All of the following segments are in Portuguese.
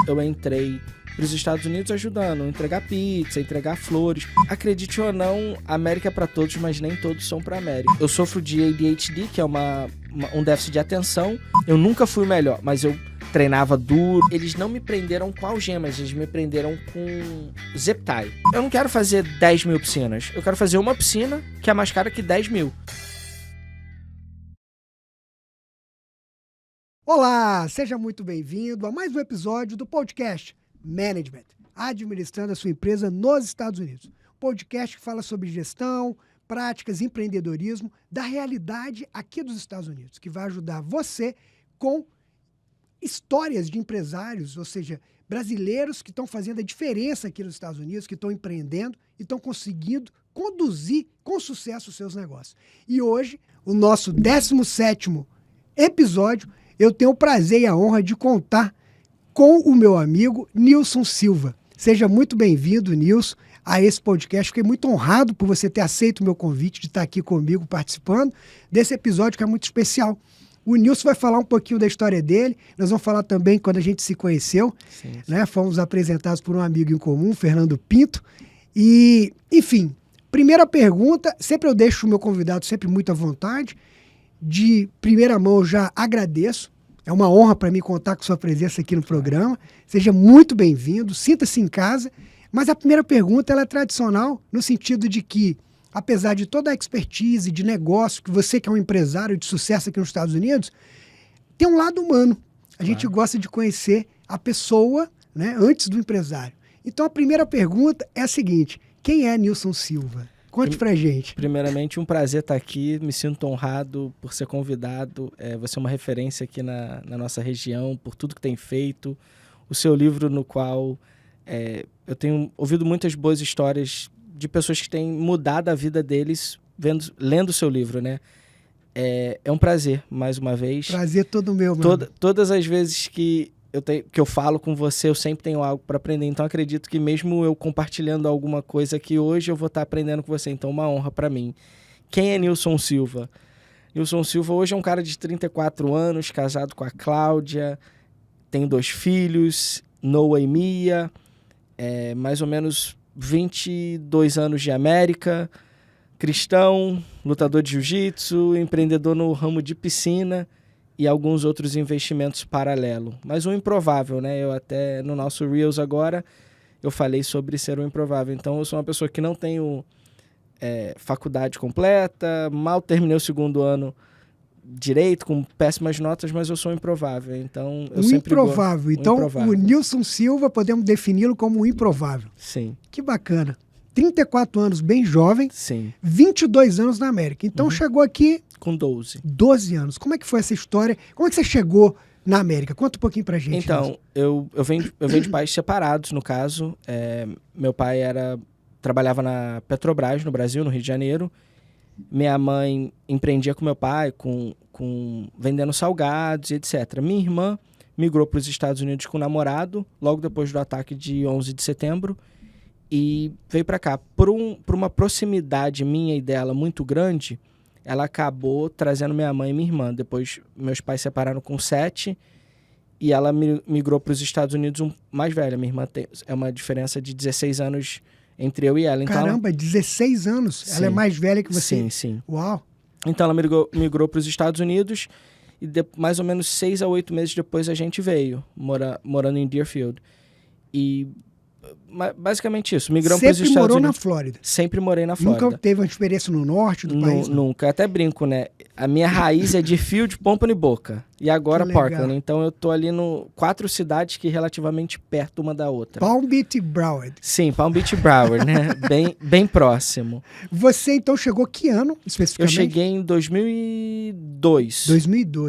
eu entrei para os Estados Unidos ajudando a entregar pizza, entregar flores. Acredite ou não, a América é para todos, mas nem todos são para a América. Eu sofro de ADHD, que é um déficit de atenção. Eu nunca fui o melhor, mas eu treinava duro. Eles não me prenderam com algemas, eles me prenderam com zip tie. Eu não quero fazer 10 mil piscinas. Eu quero fazer uma piscina que é mais cara que 10 mil. Olá, seja muito bem-vindo a mais um episódio do podcast Management, administrando a sua empresa nos Estados Unidos. Podcast que fala sobre gestão, práticas, empreendedorismo da realidade aqui dos Estados Unidos, que vai ajudar você com histórias de empresários, ou seja, brasileiros que estão fazendo a diferença aqui nos Estados Unidos, que estão empreendendo e estão conseguindo conduzir com sucesso os seus negócios. E hoje, o nosso 17º episódio, eu tenho o prazer e a honra de contar com o meu amigo Nilson Silva. Seja muito bem-vindo, Nilson, a esse podcast. Fiquei muito honrado por você ter aceito o meu convite de estar aqui comigo participando desse episódio que é muito especial. O Nilson vai falar um pouquinho da história dele. Nós vamos falar também quando a gente se conheceu. Sim. Né? Fomos apresentados por um amigo em comum, Fernando Pinto. E, enfim, primeira pergunta, sempre eu deixo o meu convidado sempre muito à vontade. De primeira mão, eu já agradeço. É uma honra para mim contar com sua presença aqui no programa. Seja muito bem-vindo, sinta-se em casa. Mas a primeira pergunta ela é tradicional, no sentido de que, apesar de toda a expertise de negócio, que você que é um empresário de sucesso aqui nos Estados Unidos, tem um lado humano. A gente gosta de conhecer a pessoa, né, antes do empresário. Então, a primeira pergunta é a seguinte: quem é Nilson Silva? Conte pra gente. Primeiramente, um prazer estar aqui. Me sinto honrado por ser convidado. Você é uma referência aqui na nossa região, por tudo que tem feito. O seu livro, no qual eu tenho ouvido muitas boas histórias de pessoas que têm mudado a vida deles lendo o seu livro, né? É um prazer, mais uma vez. Prazer todo meu, mano. Todas as vezes que eu falo com você, eu sempre tenho algo para aprender. Então, acredito que mesmo eu compartilhando alguma coisa aqui hoje, eu vou estar aprendendo com você. Então, uma honra para mim. Quem é Nilson Silva? Nilson Silva hoje é um cara de 34 anos, casado com a Cláudia, tem 2 filhos, Noah e Mia, mais ou menos 22 anos de América, cristão, lutador de jiu-jitsu, empreendedor no ramo de piscina e alguns outros investimentos paralelos. Mas um improvável, né? Eu até, no nosso Reels agora, eu falei sobre ser um improvável. Então, eu sou uma pessoa que não tenho faculdade completa, mal terminei o 2º ano direito, com péssimas notas, mas eu sou um improvável. Então, eu sempre improvável. Então, improvável. O Nilson Silva, podemos defini-lo como um improvável. Sim. Que bacana. 34 anos, bem jovem. Sim. 22 anos na América. Então, chegou aqui... Com 12. 12 anos. Como é que foi essa história? Como é que você chegou na América? Conta um pouquinho pra gente. Então, eu venho de pais separados, no caso. Meu pai trabalhava na Petrobras, no Brasil, no Rio de Janeiro. Minha mãe empreendia com meu pai, vendendo salgados e etc. Minha irmã migrou para os Estados Unidos com o namorado, logo depois do ataque de 11 de setembro. E veio para cá. Por uma proximidade minha e dela muito grande, ela acabou trazendo minha mãe e minha irmã. Depois, meus pais separaram com 7 e ela migrou para os Estados Unidos mais velha. Minha irmã é uma diferença de 16 anos entre eu e ela. Então, caramba, 16 anos? Sim. Ela é mais velha que você? Sim, sim. Uau! Então, ela migrou para os Estados Unidos e mais ou menos 6 a 8 meses depois a gente veio, morando em Deerfield. E... basicamente isso, migramos para os Estados Unidos. Sempre morou na Flórida? Sempre morei na Flórida. Nunca teve uma experiência no norte do país? Nunca, até brinco, né? A minha raiz é de Field, Pompano e Boca. E agora Parkland. Então eu tô ali 4 cidades que relativamente perto uma da outra. Palm Beach e Broward. Sim, Palm Beach e Broward, né? bem próximo. Você então chegou que ano, especificamente? Eu cheguei em 2002.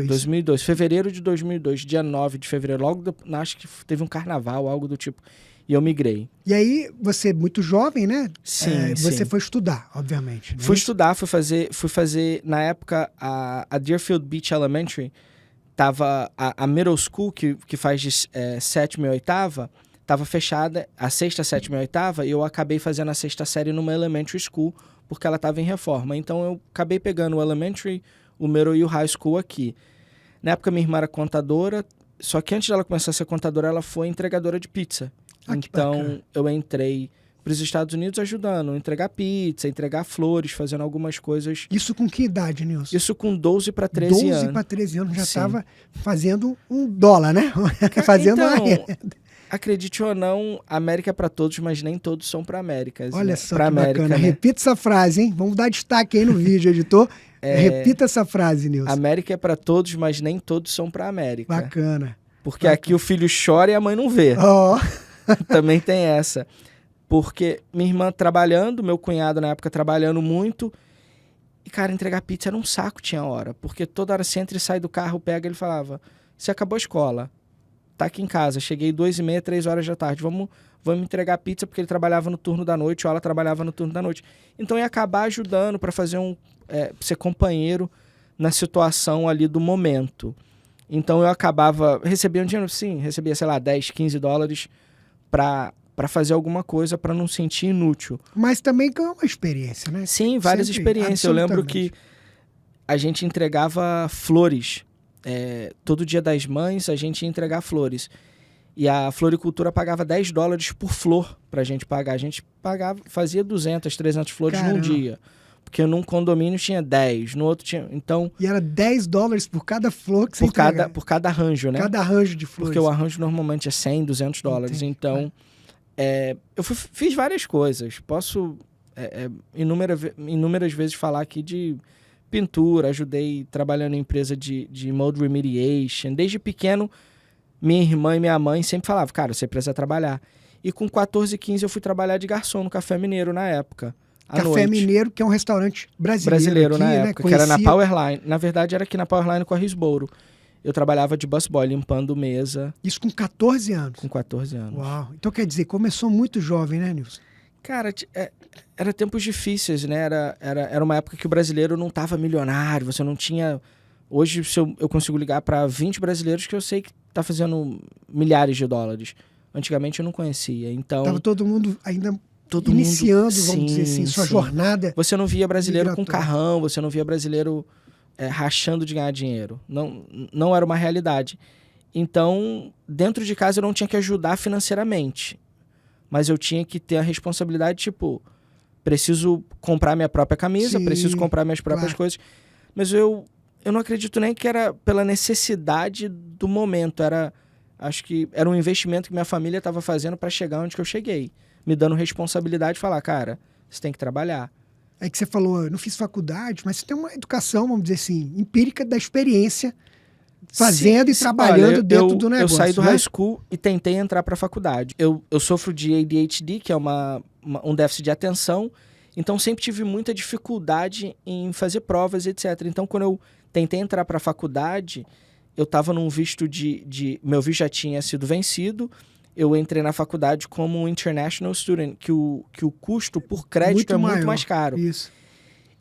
2002, fevereiro de 2002, dia 9 de fevereiro. Acho que teve um carnaval, algo do tipo. E eu migrei. E aí, você muito jovem, né? Sim, Você sim. foi estudar, obviamente. Né? Fui estudar, fui fazer... Na época, a Deerfield Beach Elementary, tava a middle school, que faz de 7ª e 8ª, estava fechada, a 6ª, 7ª e 8ª, e eu acabei fazendo a 6ª série numa elementary school, porque ela estava em reforma. Então, eu acabei pegando o elementary, o middle e o high school aqui. Na época, minha irmã era contadora, Só que antes dela começar a ser contadora, ela foi entregadora de pizza. Que bacana. Eu entrei para os Estados Unidos ajudando a entregar pizza, entregar flores, fazendo algumas coisas. Isso com que idade, Nilson? Isso com 12 para 13 anos. 12 para 13 anos já estava fazendo $1, né? Fazendo então, uma renda. Acredite ou não, América é para todos, mas nem todos são para Américas. Olha né? só pra que América, bacana. né? Repita essa frase, hein? Vamos dar destaque aí no vídeo, editor. Repita essa frase, Nilson. América é para todos, mas nem todos são para América. Bacana. Porque aqui o filho chora e a mãe não vê. Ó. Também tem essa. Porque minha irmã trabalhando, meu cunhado na época trabalhando muito. E, cara, entregar pizza era um saco, tinha hora. Porque toda hora você entra e sai do carro, pega, ele falava, você acabou a escola, tá aqui em casa, cheguei 2h30, 3 horas da tarde, vamos entregar pizza, porque ele trabalhava no turno da noite, ou ela trabalhava no turno da noite. Então ia acabar ajudando para fazer ser companheiro na situação ali do momento. Então eu recebia um dinheiro, sim, recebia, sei lá, $10, $15 para fazer alguma coisa, para não sentir inútil. Mas também é uma experiência, né? Sim, várias experiências. Eu lembro que a gente entregava flores. Todo dia das mães, a gente ia entregar flores. E a floricultura pagava $10 por flor pra gente pagar. A gente fazia 200, 300 flores num dia. Porque num condomínio tinha 10, no outro tinha... Então, e era $10 por cada flor que você entregava. Por cada arranjo, né? Cada arranjo de flores. Porque o arranjo normalmente é $100, $200. Entendi. Então, eu fiz várias coisas. Posso inúmeras vezes falar aqui de pintura, ajudei trabalhando em empresa de mold remediation. Desde pequeno, minha irmã e minha mãe sempre falavam, cara, você precisa trabalhar. E com 14, 15 eu fui trabalhar de garçom no Café Mineiro na época. Café Mineiro, que é um restaurante brasileiro aqui, na né? época, que era na Powerline. Na verdade, era aqui na Powerline com a Risboro. Eu trabalhava de busboy, limpando mesa. Isso com 14 anos? Com 14 anos. Uau! Então, quer dizer, começou muito jovem, né, Nilson? Cara, era tempos difíceis, né? Era uma época que o brasileiro não estava milionário, você não tinha... Hoje eu consigo ligar para 20 brasileiros que eu sei que tá fazendo milhares de dólares. Antigamente eu não conhecia, então... Tava todo mundo ainda iniciando, vamos dizer assim, sua jornada. Você não via brasileiro com carrão, você não via brasileiro rachando de ganhar dinheiro. Não era uma realidade. Então, dentro de casa eu não tinha que ajudar financeiramente. Mas eu tinha que ter a responsabilidade, tipo, preciso comprar minha própria camisa, preciso comprar minhas próprias coisas. Mas eu não acredito nem que era pela necessidade do momento. Acho que era um investimento que minha família estava fazendo para chegar onde que eu cheguei. Me dando responsabilidade de falar, cara, você tem que trabalhar. É que você falou, eu não fiz faculdade, mas você tem uma educação, vamos dizer assim, empírica da experiência, fazendo e trabalhando dentro do negócio. Eu saí do high school e tentei entrar para a faculdade. Eu sofro de ADHD, que é um déficit de atenção, então sempre tive muita dificuldade em fazer provas, etc. Então, quando eu tentei entrar para a faculdade, eu estava num visto meu visto já tinha sido vencido. Eu entrei na faculdade como um international student, que o custo por crédito é muito mais caro. Isso.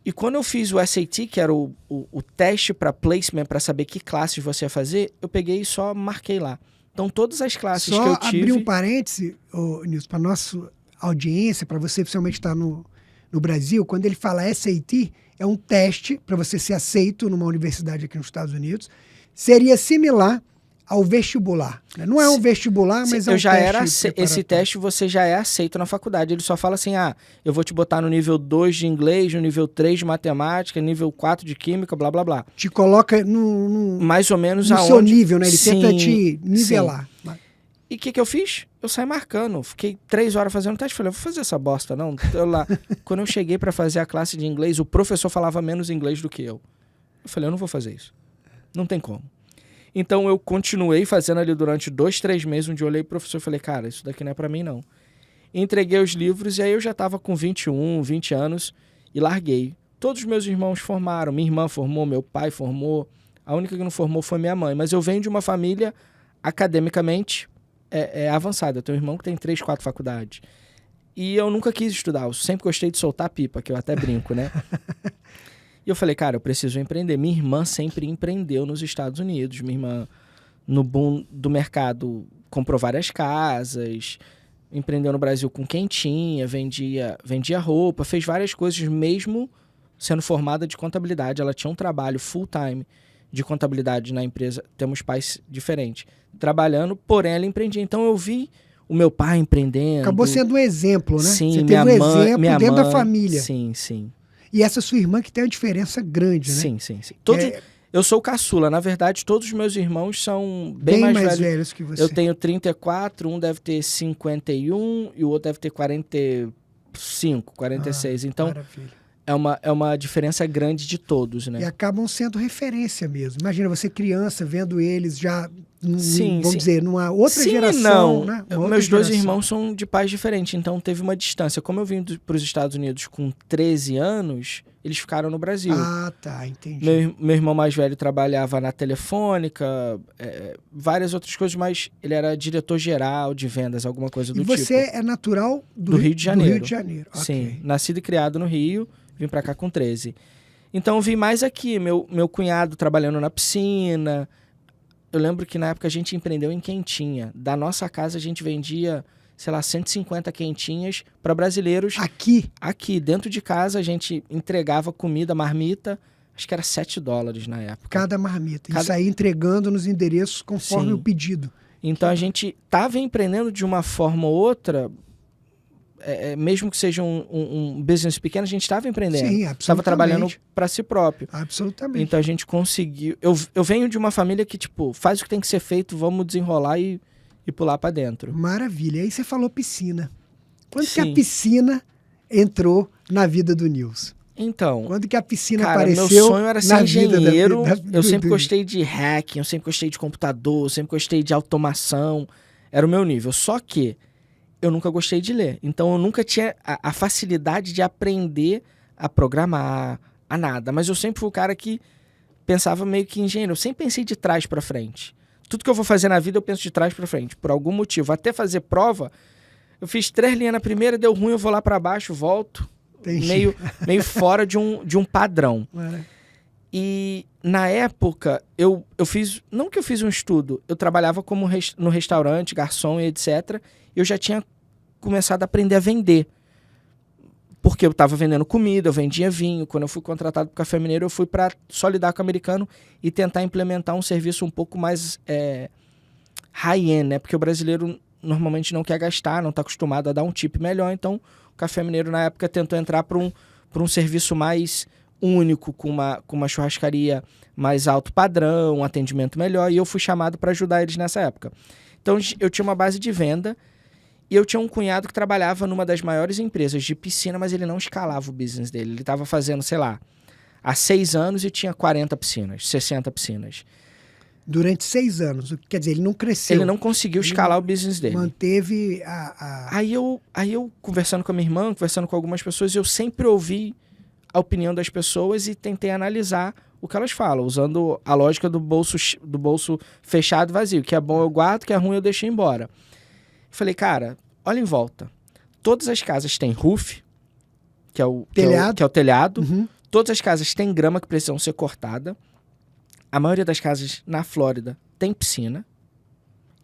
E quando eu fiz o SAT, que era o teste para placement, para saber que classes você ia fazer, eu peguei e só marquei lá. Então, todas as classes que eu tive... Só abrir um parêntese, Nilson, para nossa audiência, para você oficialmente estar no Brasil, quando ele fala SAT, é um teste para você ser aceito numa universidade aqui nos Estados Unidos. Seria similar ao vestibular. Não é um vestibular, mas é um teste. Esse teste você já é aceito na faculdade. Ele só fala assim, eu vou te botar no nível 2 de inglês, no nível 3 de matemática, nível 4 de química, blá, blá, blá. Te coloca no mais ou menos no seu nível, né? Ele tenta te nivelar. Sim. E o que eu fiz? Eu saí marcando. Fiquei 3 horas fazendo teste. Falei, eu vou fazer essa bosta, não. Quando eu cheguei para fazer a classe de inglês, o professor falava menos inglês do que eu. Eu falei, eu não vou fazer isso. Não tem como. Então, eu continuei fazendo ali durante 2, 3 meses, onde eu olhei pro professor e falei, cara, isso daqui não é pra mim, não. Entreguei os livros e aí eu já tava com 21, 20 anos e larguei. Todos os meus irmãos formaram. Minha irmã formou, meu pai formou. A única que não formou foi minha mãe. Mas eu venho de uma família academicamente avançada. Eu tenho um irmão que tem 3, 4 faculdades. E eu nunca quis estudar. Eu sempre gostei de soltar pipa, que eu até brinco, né? E eu falei, cara, eu preciso empreender. Minha irmã sempre empreendeu nos Estados Unidos. Minha irmã, no boom do mercado, comprou várias casas, empreendeu no Brasil com quentinha, vendia roupa, fez várias coisas, mesmo sendo formada de contabilidade. Ela tinha um trabalho full-time de contabilidade na empresa, temos pais diferentes, trabalhando, porém ela empreendia. Então eu vi o meu pai empreendendo. Acabou sendo um exemplo, né? Sim, Você minha teve um mãe, exemplo minha dentro da mãe, família. Sim, sim. E essa sua irmã que tem uma diferença grande, né? Sim, sim, sim. Eu sou o caçula. Na verdade, todos os meus irmãos são bem mais velhos que você. Eu tenho 34, um deve ter 51 e o outro deve ter 45, 46. Então, maravilha. é uma diferença grande de todos, né? E acabam sendo referência mesmo. Imagina você criança vendo eles já, Sim, vamos sim. dizer, numa outra Sim, geração, não. né? Uma Meus outra dois geração. irmãos são de pais diferentes, então teve uma distância. Como eu vim para os Estados Unidos com 13 anos, eles ficaram no Brasil. Ah, tá, entendi. Meu irmão mais velho trabalhava na Telefônica, várias outras coisas, mas ele era diretor-geral de vendas, alguma coisa do tipo. E você é natural do Rio de Janeiro. Do Rio de Janeiro, Sim, ok. nascido e criado no Rio, vim pra cá com 13. Então eu vim mais aqui, meu cunhado trabalhando na piscina. Eu lembro que na época a gente empreendeu em quentinha. Da nossa casa a gente vendia, sei lá, 150 quentinhas para brasileiros. Aqui, dentro de casa, a gente entregava comida, marmita, acho que era $7 na época. Cada marmita. E saía entregando nos endereços conforme o pedido. Então a gente estava empreendendo de uma forma ou outra, mesmo que seja um business pequeno, a gente estava empreendendo. Sim, absolutamente. Estava trabalhando para si próprio. Absolutamente. Então a gente conseguiu. Eu venho de uma família que, tipo, faz o que tem que ser feito, vamos desenrolar e pular para dentro. Maravilha. Aí você falou piscina. Quando que Sim. a piscina entrou na vida do Nilson? Então, quando que a piscina cara, apareceu meu sonho era ser na vida engenheiro. da Eu sempre gostei de hacking, eu sempre gostei de computador, eu sempre gostei de automação. Era o meu nível. Só que eu nunca gostei de ler. Então eu nunca tinha a facilidade de aprender a programar, a nada. Mas eu sempre fui o cara que pensava meio que engenheiro. Eu sempre pensei de trás para frente. Tudo que eu vou fazer na vida eu penso de trás para frente, por algum motivo. Até fazer prova, eu fiz 3 linhas na primeira, deu ruim, eu vou lá para baixo, volto. Meio fora de um padrão. E na época, eu fiz... Não que eu fiz um estudo, eu trabalhava como no restaurante, garçom e etc. Eu já tinha começado a aprender a vender. Porque eu estava vendendo comida, eu vendia vinho. Quando eu fui contratado para o Café Mineiro, eu fui para só lidar com o americano e tentar implementar um serviço um pouco mais high-end, né? Porque o brasileiro normalmente não quer gastar, não está acostumado a dar um tip melhor. Então, o Café Mineiro, na época, tentou entrar para um serviço mais único, com uma churrascaria mais alto padrão, um atendimento melhor. E eu fui chamado para ajudar eles nessa época. Então, eu tinha uma base de venda. E eu tinha um cunhado que trabalhava numa das maiores empresas de piscina, mas ele não escalava o business dele. Ele estava fazendo, sei lá, há 6 anos e tinha 40 piscinas, 60 piscinas. Durante 6 anos. Quer dizer, ele não cresceu. Ele não conseguiu escalar o business dele. Manteve Aí eu, conversando com a minha irmã, conversando com algumas pessoas, eu sempre ouvi a opinião das pessoas e tentei analisar o que elas falam, usando a lógica do bolso fechado e vazio. Que é bom eu guardo, que é ruim eu deixo embora. Falei, cara, olha em volta. Todas as casas têm roof, que é o telhado. Uhum. Todas as casas têm grama que precisam ser cortada. A maioria das casas na Flórida tem piscina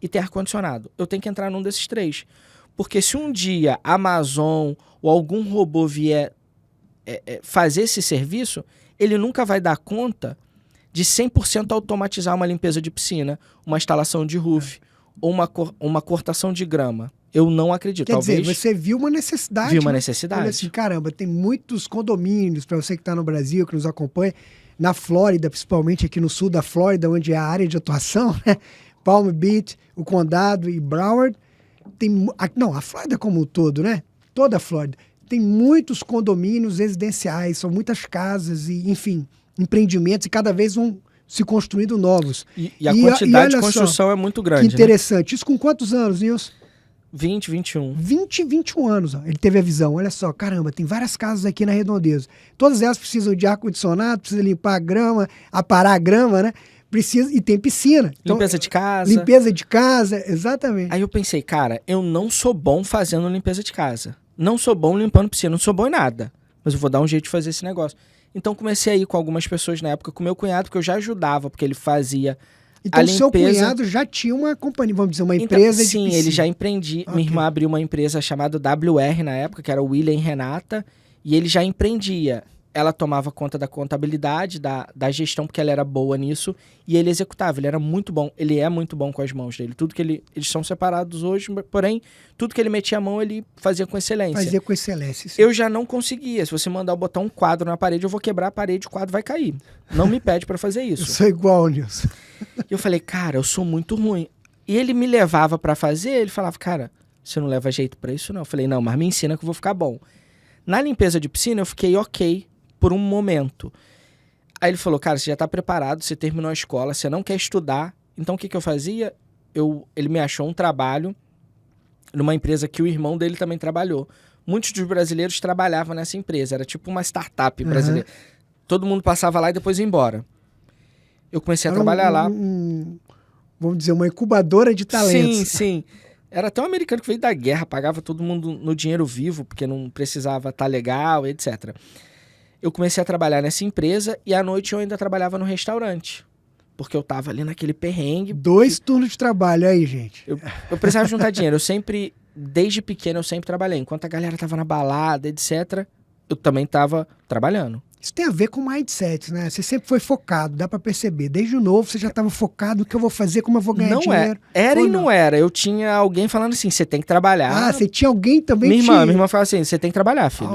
e tem ar-condicionado. Eu tenho que entrar num desses 3. Porque se um dia a Amazon ou algum robô vier fazer esse serviço, ele nunca vai dar conta de 100% automatizar uma limpeza de piscina, uma instalação de roof, ou uma cortação de grama. Eu não acredito. Quer dizer, você viu uma necessidade. Vi uma necessidade. Olha assim, caramba, tem muitos condomínios, para você que está no Brasil, que nos acompanha, na Flórida, principalmente aqui no sul da Flórida, onde é a área de atuação, né? Palm Beach, o Condado e Broward. A Flórida como um todo, né? Toda a Flórida. Tem muitos condomínios residenciais, são muitas casas e, enfim, empreendimentos, e cada vez vão se construindo novos. E a quantidade de construção é muito grande. Que interessante. Né? Isso com quantos anos, Nilson? 20, 21. 21 anos. Ó. Ele teve a visão. Olha só, caramba, tem várias casas aqui na Redondeza. Todas elas precisam de ar-condicionado, precisa limpar a grama, aparar a grama, né? E tem piscina. Então, limpeza de casa. Limpeza de casa, exatamente. Aí eu pensei, cara, eu não sou bom fazendo limpeza de casa. Não sou bom limpando piscina, não sou bom em nada. Mas eu vou dar um jeito de fazer esse negócio. Então comecei a ir com algumas pessoas na época, com meu cunhado, que eu já ajudava, porque ele fazia então a limpeza. Seu cunhado já tinha uma companhia, vamos dizer, uma empresa de sim, piscina. Ele já empreendia. Okay. Minha irmã abriu uma empresa chamada WR na época, que era William e Renata, e ele já empreendia ela tomava conta da contabilidade, da gestão, porque ela era boa nisso, e ele executava, ele era muito bom, ele é muito bom com as mãos dele. Tudo que eles são separados hoje, porém, tudo que ele metia a mão, ele fazia com excelência. Fazia com excelência. Sim. Eu já não conseguia. Se você mandar eu botar um quadro na parede, eu vou quebrar a parede, o quadro vai cair. Não me pede para fazer isso. Eu sou igual, Nilson. Eu falei, cara, eu sou muito ruim. E ele me levava para fazer, ele falava, cara, você não leva jeito para isso não? Eu falei, não, mas me ensina que eu vou ficar bom. Na limpeza de piscina, eu fiquei ok por um momento. Aí ele falou, cara, você já tá preparado, você terminou a escola, você não quer estudar. Então o que eu fazia? Ele me achou um trabalho numa empresa que o irmão dele também trabalhou. Muitos dos brasileiros trabalhavam nessa empresa, era tipo uma startup brasileira. Todo mundo passava lá e depois ia embora. Eu comecei a trabalhar lá. Vamos dizer, uma incubadora de talentos. Sim, sim. Era até um americano que veio da guerra, pagava todo mundo no dinheiro vivo, porque não precisava estar legal, etc. Eu comecei a trabalhar nessa empresa e à noite eu ainda trabalhava no restaurante. Porque eu tava ali naquele perrengue. 2 turnos de trabalho aí, gente. Eu precisava juntar dinheiro. Desde pequeno, eu sempre trabalhei. Enquanto a galera tava na balada, etc., eu também tava trabalhando. Isso tem a ver com mindset, né? Você sempre foi focado, dá pra perceber. Desde o novo você já tava focado no que eu vou fazer, como eu vou ganhar dinheiro. Era e não era. Eu tinha alguém falando assim, você tem que trabalhar. Ah, você tinha alguém também minha irmã falava assim, você tem que trabalhar, filho.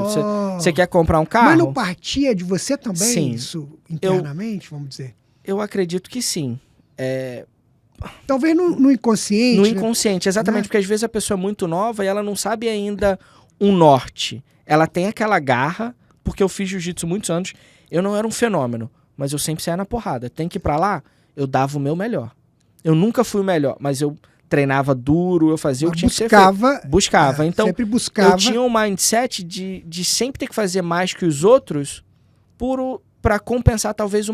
Você quer comprar um carro? Mas não partia de você também, sim. Isso internamente, vamos dizer? Eu acredito que sim. Talvez no inconsciente. No inconsciente, exatamente. Né? Porque às vezes a pessoa é muito nova e ela não sabe ainda um norte. Ela tem aquela garra, porque eu fiz jiu-jitsu muitos anos, eu não era um fenômeno, mas eu sempre saía na porrada. Tem que ir pra lá, eu dava o meu melhor. Eu nunca fui o melhor, mas eu treinava duro, eu fazia o que tinha que ser feito. Buscava. Então, sempre buscava. Eu tinha um mindset de sempre ter que fazer mais que os outros pra compensar talvez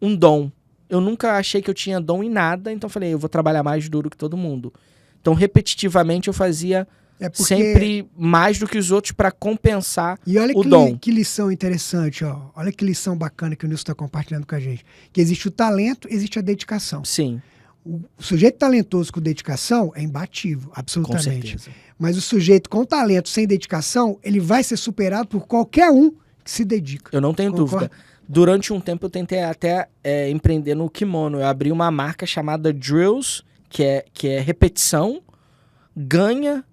um dom. Eu nunca achei que eu tinha dom em nada, então falei, eu vou trabalhar mais duro que todo mundo. Então, repetitivamente, eu fazia sempre mais do que os outros para compensar o dom. E olha que lição interessante, ó. Olha que lição bacana que o Nilson está compartilhando com a gente. Que existe o talento, existe a dedicação. Sim. O sujeito talentoso com dedicação é imbatível, absolutamente. Com certeza. Mas o sujeito com talento sem dedicação, ele vai ser superado por qualquer um que se dedica. Eu não tenho dúvida. Durante um tempo eu tentei até empreender no kimono. Eu abri uma marca chamada Drills, que é repetição, ganha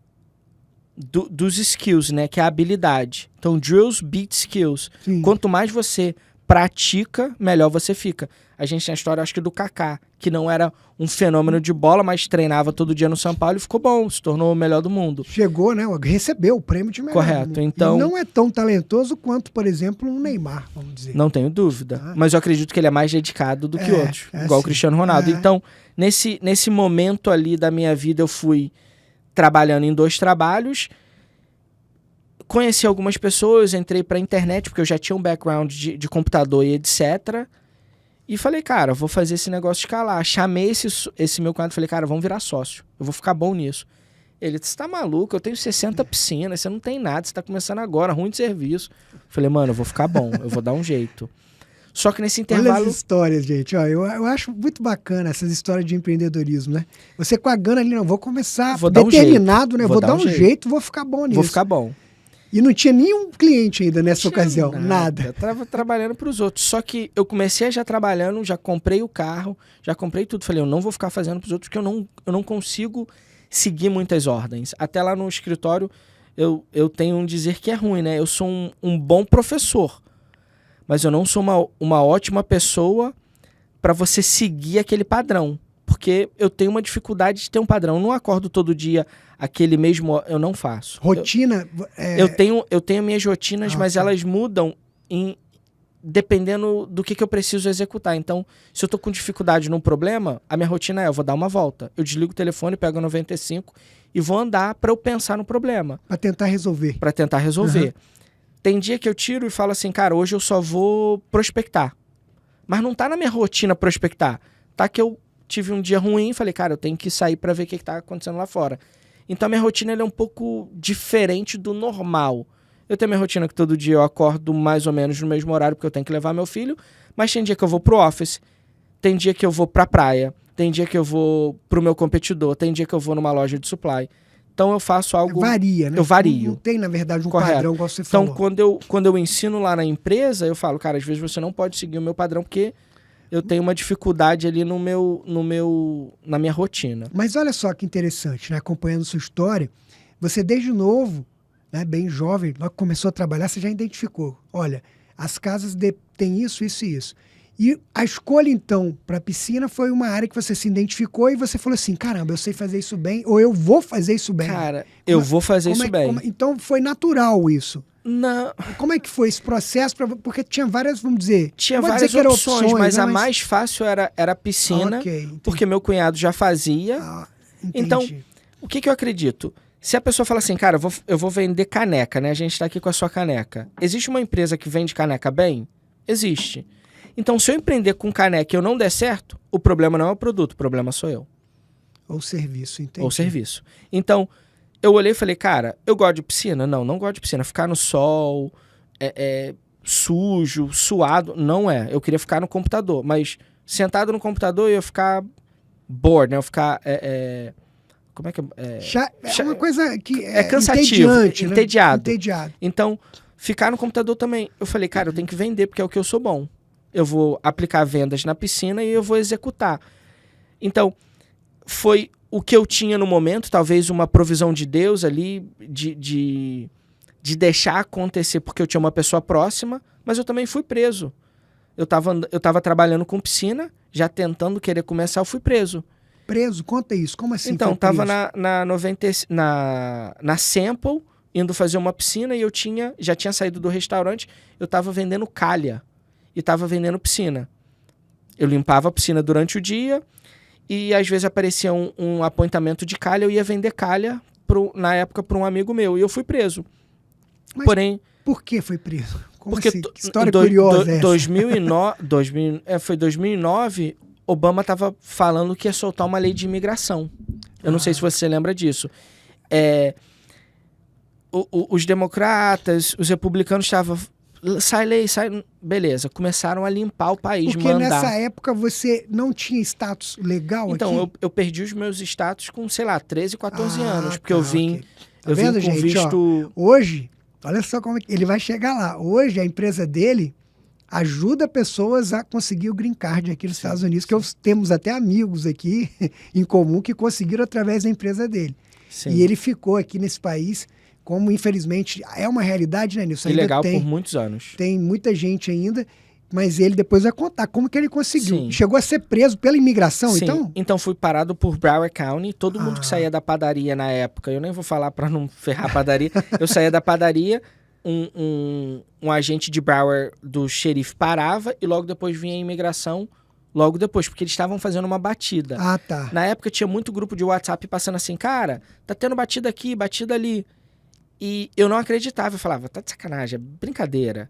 dos skills, né? Que é a habilidade. Então, Drills beat skills. Sim. Quanto mais você pratica, melhor você fica. A gente tem a história, acho que do Kaká, que não era um fenômeno de bola, mas treinava todo dia no São Paulo e ficou bom, se tornou o melhor do mundo. Chegou, né? Recebeu o prêmio de melhor. Correto, então... E não é tão talentoso quanto, por exemplo, um Neymar, vamos dizer. Não tenho dúvida. Mas eu acredito que ele é mais dedicado do que outros. Igual o Cristiano Ronaldo. Então, nesse momento ali da minha vida, eu fui trabalhando em 2 trabalhos. Conheci algumas pessoas, entrei pra internet, porque eu já tinha um background de computador e etc. E falei, cara, vou fazer esse negócio escalar. Chamei esse meu cunhado e falei, cara, vamos virar sócio. Eu vou ficar bom nisso. Ele disse, você tá maluco? Eu tenho 60 piscinas, você não tem nada, você tá começando agora, ruim de serviço. Falei, mano, eu vou ficar bom, eu vou dar um jeito. Só que nesse intervalo... Olha as histórias, gente. Ó, eu acho muito bacana essas histórias de empreendedorismo, né? Você com a gana ali, não, vou começar determinado, né? Vou dar um jeito, vou ficar bom nisso. Vou ficar bom. E não tinha nenhum cliente ainda nessa ocasião, nada. Eu tava trabalhando para os outros. Só que eu comecei já trabalhando, já comprei o carro, já comprei tudo. Falei, eu não vou ficar fazendo para os outros, porque eu não consigo seguir muitas ordens. Até lá no escritório, eu tenho um dizer que é ruim, né? Eu sou um bom professor, mas eu não sou uma ótima pessoa para você seguir aquele padrão. Porque eu tenho uma dificuldade de ter um padrão. Eu não acordo todo dia aquele mesmo... Eu não faço. Rotina? Eu tenho minhas rotinas, mas elas mudam dependendo do que eu preciso executar. Então, se eu tô com dificuldade num problema, a minha rotina eu vou dar uma volta. Eu desligo o telefone, pego o 95 e vou andar para eu pensar no problema. Para tentar resolver. Para tentar resolver. Tem dia que eu tiro e falo assim, cara, hoje eu só vou prospectar. Mas não tá na minha rotina prospectar. Tá que eu tive um dia ruim, falei, cara, eu tenho que sair para ver o que tá acontecendo lá fora. Então a minha rotina é um pouco diferente do normal. Eu tenho minha rotina que todo dia eu acordo mais ou menos no mesmo horário, porque eu tenho que levar meu filho, mas tem dia que eu vou pro office, tem dia que eu vou pra praia, tem dia que eu vou pro meu competidor, tem dia que eu vou numa loja de supply. Então eu faço algo... Varia, né? Eu vario. Não tem, na verdade, um Correto. padrão, igual você Então, falou. quando eu ensino lá na empresa, eu falo, cara, às vezes você não pode seguir o meu padrão porque eu tenho uma dificuldade ali na minha rotina. Mas olha só que interessante, né? Acompanhando sua história, você desde novo, né, bem jovem, logo que começou a trabalhar, você já identificou. Olha, as casas têm isso, isso e isso. E a escolha, então, para a piscina foi uma área que você se identificou e você falou assim, caramba, eu sei fazer isso bem, ou eu vou fazer isso bem. Cara, eu vou fazer isso bem. Então foi natural isso. Não. Como é que foi esse processo? Porque tinha várias, vamos dizer... Tinha vou várias dizer que opções, mas né, a mais fácil era a piscina, entendi. porque meu cunhado já fazia. Entendi. Então, o que eu acredito? Se a pessoa fala assim, cara, eu vou vender caneca, né? A gente tá aqui com a sua caneca. Existe uma empresa que vende caneca bem? Existe. Então, se eu empreender com caneca e eu não der certo, o problema não é o produto, o problema sou eu. Ou serviço, entendi. Ou serviço. Então, eu olhei e falei, cara, eu gosto de piscina? Não gosto de piscina. Ficar no sol, sujo, suado, não é. Eu queria ficar no computador, mas sentado no computador eu ia ficar bored, né? Eu ia ficar... como é que é uma coisa que é cansativo, entediante, entediado. Então, ficar no computador também. Eu falei, cara, eu tenho que vender porque é o que eu sou bom. Eu vou aplicar vendas na piscina e eu vou executar. Então, foi o que eu tinha no momento, talvez uma provisão de Deus ali, de deixar acontecer, porque eu tinha uma pessoa próxima, mas eu também fui preso. Eu tava trabalhando com piscina, já tentando querer começar, eu fui preso. Preso? Conta isso. Como assim? Então, tava na Sample, indo fazer uma piscina e já tinha saído do restaurante, eu tava vendendo calha e tava vendendo piscina. Eu limpava a piscina durante o dia e às vezes aparecia um apontamento de calha, eu ia vender calha na época para um amigo meu e eu fui preso. Mas porém, por que foi preso? Como porque assim? Que história curiosa é essa? 2009, Obama estava falando que ia soltar uma lei de imigração. Eu não sei se você lembra disso. Os democratas, os republicanos estavam... Sai lei, sai... Beleza, começaram a limpar o país, porque nessa época você não tinha status legal então, aqui? eu perdi os meus status com, sei lá, 13, 14 anos. Porque eu vim... Okay. Eu vendo, vim com gente, visto... Hoje, olha só como ele vai chegar lá. Hoje, a empresa dele ajuda pessoas a conseguir o green card aqui nos Estados Unidos, que temos até amigos aqui em comum que conseguiram através da empresa dele. Sim. E ele ficou aqui nesse país, como infelizmente é uma realidade, né, Nilson? Ilegal por muitos anos. Tem muita gente ainda, mas ele depois vai contar como que ele conseguiu. Sim. Chegou a ser preso pela imigração, Sim. então? Então fui parado por Broward County. Todo mundo que saía da padaria na época, eu nem vou falar para não ferrar a padaria, eu saía da padaria, um agente de Broward do xerife parava e logo depois vinha a imigração, logo depois, porque eles estavam fazendo uma batida. Ah, tá. Na época tinha muito grupo de WhatsApp passando assim, cara, tá tendo batida aqui, batida ali. E eu não acreditava, eu falava, tá de sacanagem, é brincadeira.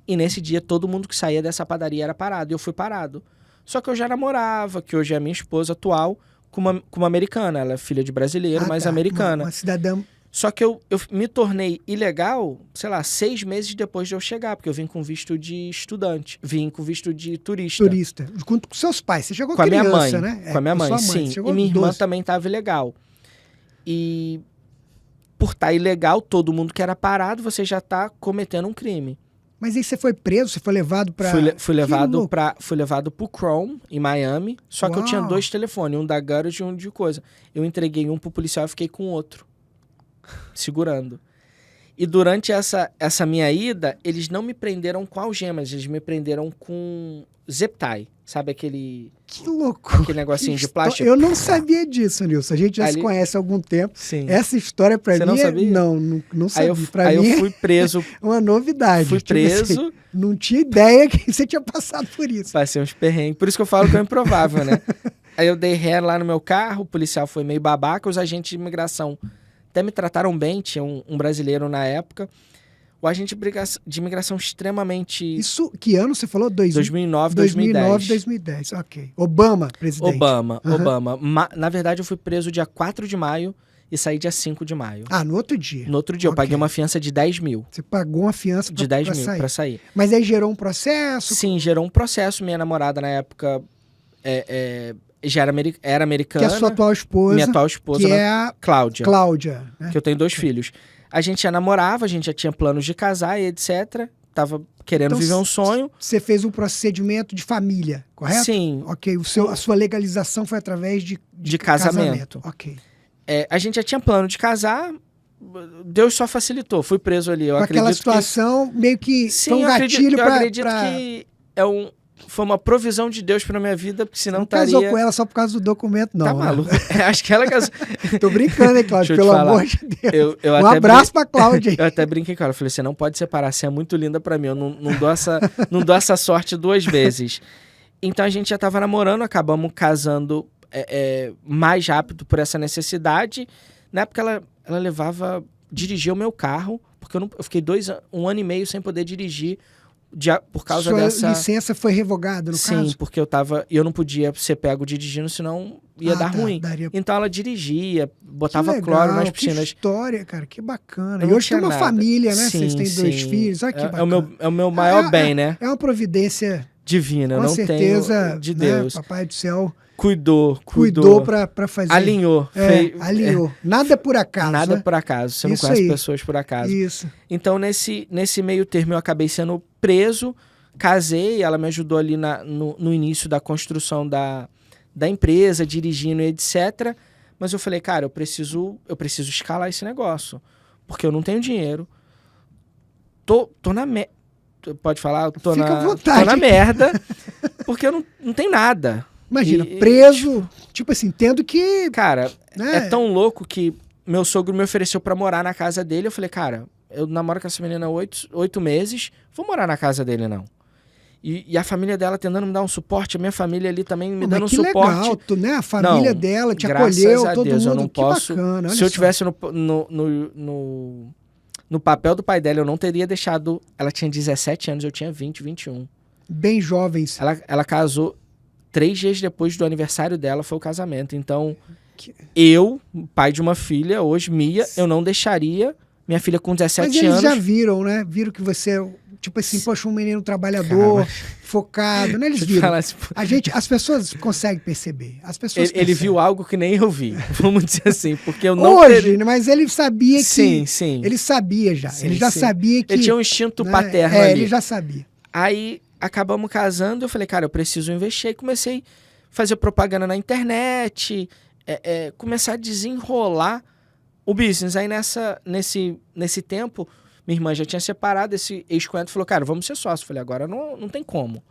E nesse dia todo mundo que saía dessa padaria era parado, e eu fui parado. Só que eu já namorava, que hoje é a minha esposa atual, com uma americana. Ela é filha de brasileiro, mas americana. Uma cidadã. Só que eu me tornei ilegal, sei lá, 6 meses depois de eu chegar, porque eu vim com visto de estudante, vim com visto de turista. Turista, junto com seus pais. Você chegou com criança, a minha mãe, né? Com a minha mãe, sim. E minha irmã 12. também estava ilegal. E por estar ilegal, todo mundo que era parado, você já está cometendo um crime. Mas aí você foi preso, você foi levado para... Fui levado pro Chrome, em Miami, só que eu tinha 2 telefones, um da Garage e um de coisa. Eu entreguei um pro policial e fiquei com o outro, segurando. E durante essa minha ida, eles não me prenderam com algemas, eles me prenderam com zip tie. Sabe aquele... Que louco! Aquele negocinho de plástico. Eu não sabia disso, Nilson. A gente já se conhece há algum tempo. Sim. Essa história pra mim... Não sabia? Não sabia. Aí eu fui preso. Uma novidade. Fui preso. Assim, não tinha ideia que você tinha passado por isso. Passei uns perrengues. Por isso que eu falo que é improvável, né? Aí eu dei ré lá no meu carro, o policial foi meio babaca, os agentes de imigração até me trataram bem, tinha um brasileiro na época. O agente de imigração extremamente... Isso, que ano você falou? 2009, 2010. 2010, ok. Obama, presidente. Obama. Na verdade, eu fui preso dia 4 de maio e saí dia 5 de maio. Ah, no outro dia. No outro dia, eu paguei uma fiança de 10 mil. Você pagou uma fiança de 10 mil pra sair. Mas aí gerou um processo? Sim, gerou um processo. Minha namorada, na época, era americana. Que é a sua atual esposa. Minha atual esposa, que é a Cláudia. Cláudia. Né? Que eu tenho 2 filhos. A gente já namorava, a gente já tinha planos de casar e etc. Tava querendo Então, viver um sonho. Você fez um procedimento de família, correto? Sim. Ok, a sua legalização foi através de casamento. Ok. A gente já tinha plano de casar, Deus só facilitou. Fui preso ali. Eu Com acredito aquela situação, meio que Sim, foi um gatilho eu pra... acredito que foi uma provisão de Deus pra minha vida, porque senão não estaria... casou com ela só por causa do documento, não. Tá né? maluco. Acho que ela casou. Tô brincando, hein, Cláudia? Deixa eu te Pelo falar. amor de Deus. Eu Um até abraço pra Cláudia. Eu até brinquei com ela. Eu falei, você não pode separar, você é muito linda pra mim. Eu não dou essa sorte 2 vezes. Então a gente já tava namorando, acabamos casando mais rápido por essa necessidade. Na época ela dirigia o meu carro, porque eu fiquei 1 ano e meio sem poder dirigir por causa Sua dessa... licença foi revogada, no Sim, caso? porque eu não podia ser pego dirigindo, senão ia dar ruim. Então ela dirigia, botava cloro nas piscinas. Que história, cara, que bacana. Eu E não hoje tem tinha uma nada. família, né? Sim, Vocês têm 2 sim. filhos, olha que bacana. É o meu maior bem, né? É uma providência, Divina, eu com não certeza, tenho de né? Deus. Papai do céu Cuidou pra fazer. alinhou. Alinhou. Nada por acaso, Nada né? por acaso, você não Isso conhece aí. pessoas por acaso. Isso. Então, nesse meio termo, eu acabei sendo preso, casei, ela me ajudou ali no início da construção da empresa, dirigindo e etc. Mas eu falei, cara, eu preciso escalar esse negócio, porque eu não tenho dinheiro. Tô na merda. Pode falar? Fica à vontade. Tô na merda, porque eu não tenho nada. Imagina, preso, tipo assim, tendo que... Cara, né? é tão louco que meu sogro me ofereceu pra morar na casa dele. Eu falei, cara, eu namoro com essa menina há 8 meses, vou morar na casa dele, não. E a família dela tentando me dar um suporte, a minha família ali também me dando um suporte. Legal, né? A família dela te acolheu, todo Deus, mundo, eu não que posso, bacana. Se eu tivesse no papel do pai dela, eu não teria deixado... Ela tinha 17 anos, eu tinha 20, 21. Bem jovens. Ela casou 3 dias depois do aniversário dela, foi o casamento. Então, eu, pai de uma filha, hoje, Mia, eu não deixaria minha filha com 17 Mas eles anos... já viram, né? Viram que você, tipo assim, poxa, um menino trabalhador, focado, né? Eles viram. As pessoas conseguem perceber. As pessoas ele viu algo que nem eu vi, vamos dizer assim, porque eu não... Hoje, mas ele sabia que... Sim. Ele sabia já. Ele já sabia que... Ele tinha um instinto paterno ali. ali. Ele já sabia. Aí, acabamos casando, eu falei, cara, eu preciso investir. E comecei a fazer propaganda na internet, começar a desenrolar o business. Aí, nesse tempo, minha irmã já tinha separado, esse ex-cunhado falou, cara, vamos ser sócios. Eu falei, agora não tem como.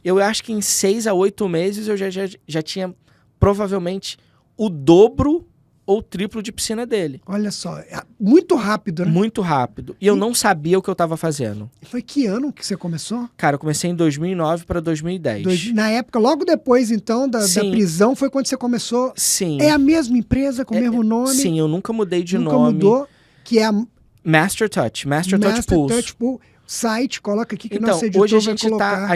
Eu acho que em 6 a 8 meses eu já tinha provavelmente o dobro ou o triplo de piscina dele. Olha só, muito rápido, né? Muito rápido. E eu não sabia o que eu estava fazendo. Foi que ano que você começou? Cara, eu comecei em 2009 para 2010. Na época, logo depois, então, da prisão, foi quando você começou? Sim. É a mesma empresa, com o mesmo nome? Sim, eu nunca mudei de nome. Nunca mudou, que é a... Master Touch Pulse. Touch Pulse. Site, coloca aqui que então, nosso editor hoje a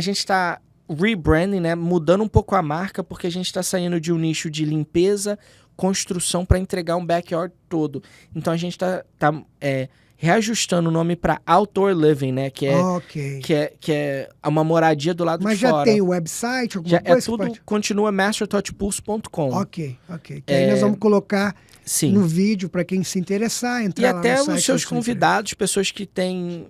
gente tá rebranding, né? Mudando um pouco a marca, porque a gente está saindo de um nicho de limpeza, construção para entregar um backyard todo. Então a gente tá reajustando o nome para Outdoor Living, né? Que é uma moradia do lado de fora. Mas já tem o website, alguma coisa? Tudo continua mastertouchpulse.com. Ok. Que aí nós vamos colocar Sim. no vídeo para quem se interessar, entrar lá no site. E até os seus convidados, pessoas que têm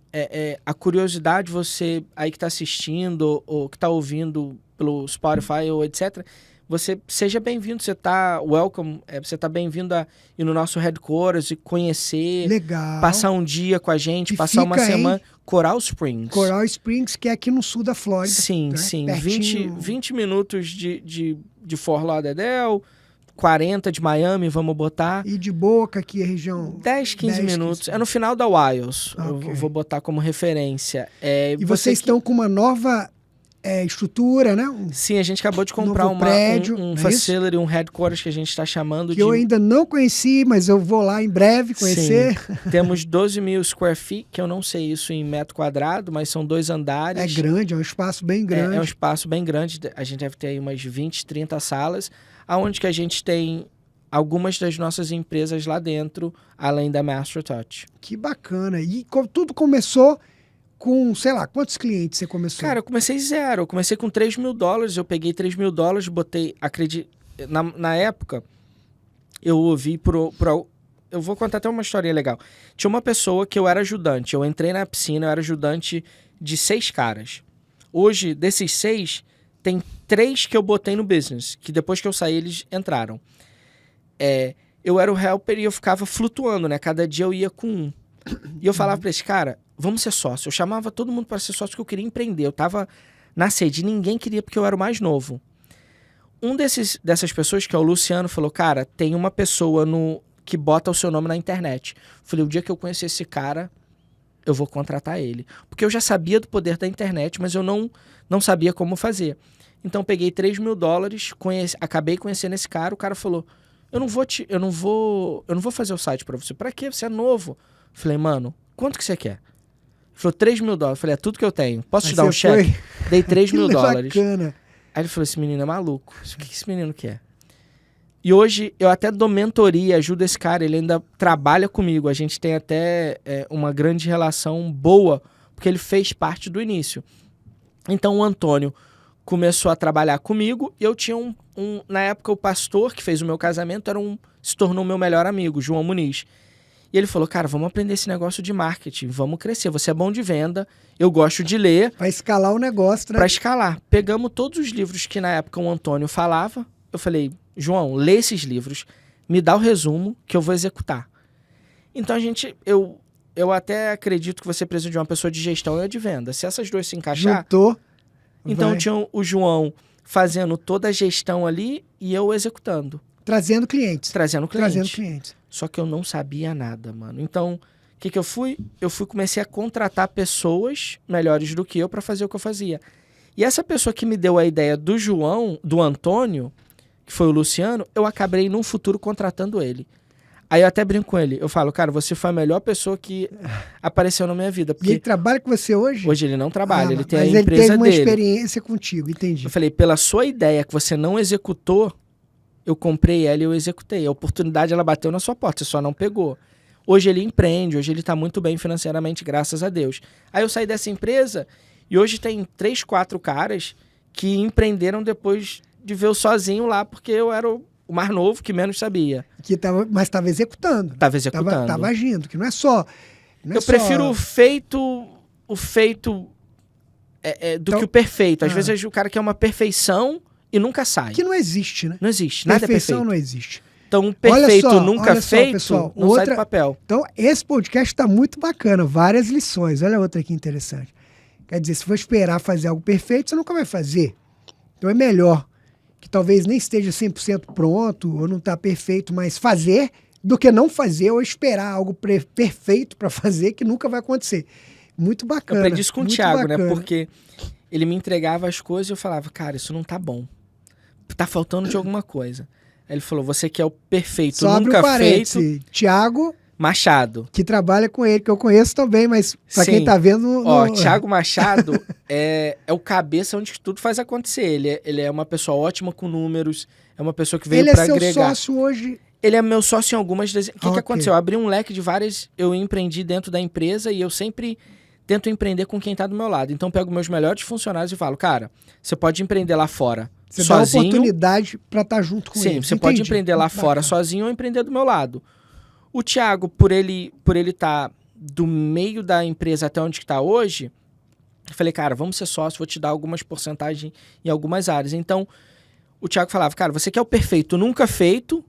a curiosidade, você aí que está assistindo ou que está ouvindo pelo Spotify ou etc., você seja bem-vindo, você está welcome, você está bem-vindo a ir no nosso headquarters e conhecer, legal, passar um dia com a gente, passar uma semana. Coral Springs. Coral Springs, que é aqui no sul da Flórida. Sim, né? sim. Pertinho... 20 minutos de Fort Lauderdale, 40 de Miami, vamos botar. E de Boca, aqui a região... 15 minutos. É no final da Wiles. Okay. Eu vou botar como referência. E vocês estão com uma nova estrutura, né? Sim, a gente acabou de comprar um facility, um headquarters que a gente está chamando que eu ainda não conheci, mas eu vou lá em breve conhecer. Sim. Temos 12 mil square feet, que eu não sei isso em metro quadrado, mas são 2 andares. É grande, é um espaço bem grande. É um espaço bem grande. A gente deve ter aí umas 20, 30 salas, aonde que a gente tem algumas das nossas empresas lá dentro, além da Master Touch. Que bacana. E tudo começou com, sei lá, quantos clientes você começou? Cara, eu comecei zero. Eu comecei com $3 mil. Eu peguei $3 mil, botei, Na época, eu ouvi eu vou contar até uma historinha legal. Tinha uma pessoa que eu era ajudante. Eu entrei na piscina, eu era ajudante de 6 caras. Hoje, desses 6, tem 3 que eu botei no business, que depois que eu saí, eles entraram. Eu era o helper e eu ficava flutuando, né? Cada dia eu ia com um. E eu falava pra esse cara, vamos ser sócio. Eu chamava todo mundo para ser sócio porque eu queria empreender. Eu tava na sede, ninguém queria porque eu era o mais novo. Dessas pessoas, que é o Luciano, falou, cara, tem uma pessoa que bota o seu nome na internet. Falei, o dia que eu conhecer esse cara, eu vou contratar ele. Porque eu já sabia do poder da internet, mas eu não sabia como fazer. Então peguei $3.000, acabei conhecendo esse cara, o cara falou, eu não vou fazer o site pra você. Pra quê? Você é novo. Falei, mano, quanto que você quer? Ele falou, $3.000. Falei, é tudo que eu tenho. Posso te dar um cheque? Dei $3.000. Bacana. Aí ele falou, esse menino é maluco. O que esse menino quer? E hoje eu até dou mentoria, ajudo esse cara, ele ainda trabalha comigo. A gente tem até uma grande relação boa, porque ele fez parte do início. Então o Antônio começou a trabalhar comigo e eu tinha na época o pastor que fez o meu casamento se tornou meu melhor amigo, João Muniz. E ele falou, cara, vamos aprender esse negócio de marketing, vamos crescer, você é bom de venda, eu gosto de ler. Pra escalar o negócio, né? Pra escalar. Pegamos todos os livros que na época o Antônio falava, eu falei, João, lê esses livros, me dá o resumo que eu vou executar. Então eu até acredito que você precisa de uma pessoa de gestão e de venda. Se essas duas se encaixar... Juntou. Então tinha o João fazendo toda a gestão ali e eu executando. Trazendo clientes. Trazendo clientes. Só que eu não sabia nada, mano. Então, o que eu fui? Comecei a contratar pessoas melhores do que eu para fazer o que eu fazia. E essa pessoa que me deu a ideia do Antônio, que foi o Luciano, eu acabei num futuro contratando ele. Aí eu até brinco com ele. Eu falo, cara, você foi a melhor pessoa que apareceu na minha vida. Porque e ele trabalha com você hoje? Hoje ele não trabalha, ele tem a empresa dele. Mas ele teve uma experiência contigo, entendi. Eu falei, pela sua ideia que você não executou, eu comprei ela e eu executei. A oportunidade, ela bateu na sua porta, você só não pegou. Hoje ele empreende, hoje ele está muito bem financeiramente, graças a Deus. Aí eu saí dessa empresa e hoje tem 3, 4 caras que empreenderam depois de ver eu sozinho lá, porque eu era o mais novo, que menos sabia. Mas estava executando. Estava executando. Estava agindo, que não é só... prefiro o feito do que o perfeito. Às vezes o cara quer uma perfeição e nunca sai. Que não existe, né? Não existe, nada é perfeito. Perfeição não existe. Então, perfeito nunca feito, pessoal, não sai do papel. Então, esse podcast está muito bacana, várias lições. Olha outra aqui interessante. Quer dizer, se for esperar fazer algo perfeito, você nunca vai fazer. Então, é melhor que talvez nem esteja 100% pronto ou não está perfeito, mas fazer do que não fazer ou esperar algo perfeito para fazer que nunca vai acontecer. Muito bacana. Eu aprendi isso com o Thiago, né? Porque ele me entregava as coisas e eu falava, cara, isso não tá bom. Tá faltando de alguma coisa. Aí ele falou, você quer o perfeito, só nunca feito. Thiago Machado. Que trabalha com ele, que eu conheço também, mas pra quem tá vendo... Thiago Machado é o cabeça onde tudo faz acontecer. Ele é uma pessoa ótima com números, é uma pessoa que veio pra agregar. Ele é seu sócio hoje? Ele é meu sócio em algumas... O que aconteceu? Eu abri um leque de várias... Eu empreendi dentro da empresa e eu sempre tento empreender com quem tá do meu lado. Então eu pego meus melhores funcionários e falo, cara, você pode empreender lá fora você sozinho. Dá oportunidade pra estar junto com ele. Sim, você pode empreender lá fora sozinho ou empreender do meu lado. O Thiago, por ele estar do meio da empresa até onde está hoje, eu falei, cara, vamos ser sócio, vou te dar algumas porcentagens em algumas áreas. Então, o Thiago falava, cara, você quer o perfeito nunca feito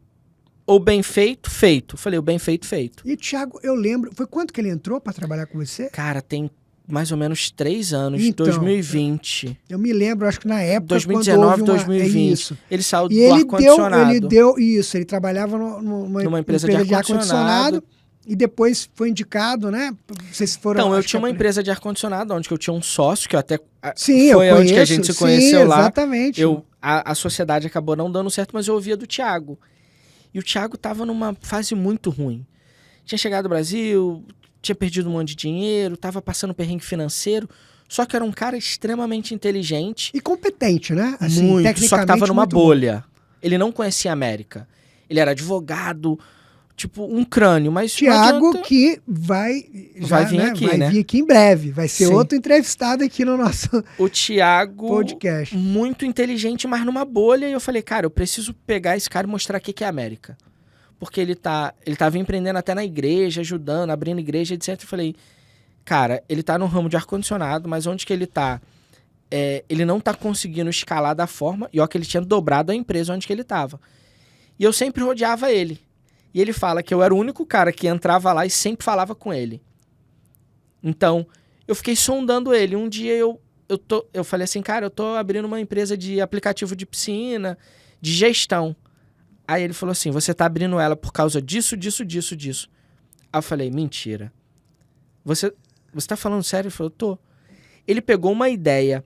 ou bem feito, feito? Eu falei, o bem feito, feito. E o Thiago, eu lembro, foi quando que ele entrou para trabalhar com você? Cara, tem mais ou menos 3 anos, então, 2020. Eu me lembro, acho que na época 2019, 2020. Isso. Ele saiu do ar-condicionado. Ele trabalhava numa empresa de ar-condicionado. E depois foi indicado, né? Vocês foram... Então, eu tinha uma empresa de ar-condicionado, onde eu tinha um sócio, que eu até... Sim, foi onde que a gente se conheceu lá. Exatamente. A sociedade acabou não dando certo, mas eu ouvia do Thiago. E o Thiago tava numa fase muito ruim. Tinha chegado ao Brasil, tinha perdido um monte de dinheiro, tava passando perrengue financeiro, só que era um cara extremamente inteligente. E competente, né? Assim, muito, só que tava numa bolha. Ele não conhecia a América. Ele era advogado, tipo, um crânio, mas não Thiago, adianta. que vai Vir aqui, vai né? vir aqui em breve. Vai ser Sim. outro entrevistado aqui no nosso O Thiago, podcast. muito inteligente, mas numa bolha. E eu falei, cara, eu preciso pegar esse cara e mostrar o que é a América. Porque ele tava empreendendo até na igreja, ajudando, abrindo igreja, etc. Eu falei, cara, ele tá no ramo de ar-condicionado, mas onde que ele tá? Ele não tá conseguindo escalar da forma... E ó, que ele tinha dobrado a empresa onde que ele tava. E eu sempre rodeava ele. E ele fala que eu era o único cara que entrava lá e sempre falava com ele. Então, eu fiquei sondando ele. Um dia eu falei assim, cara, eu tô abrindo uma empresa de aplicativo de piscina, de gestão. Aí ele falou assim, você tá abrindo ela por causa disso, disso, disso, disso. Aí eu falei, mentira. Você tá falando sério? Ele falou, tô. Ele pegou uma ideia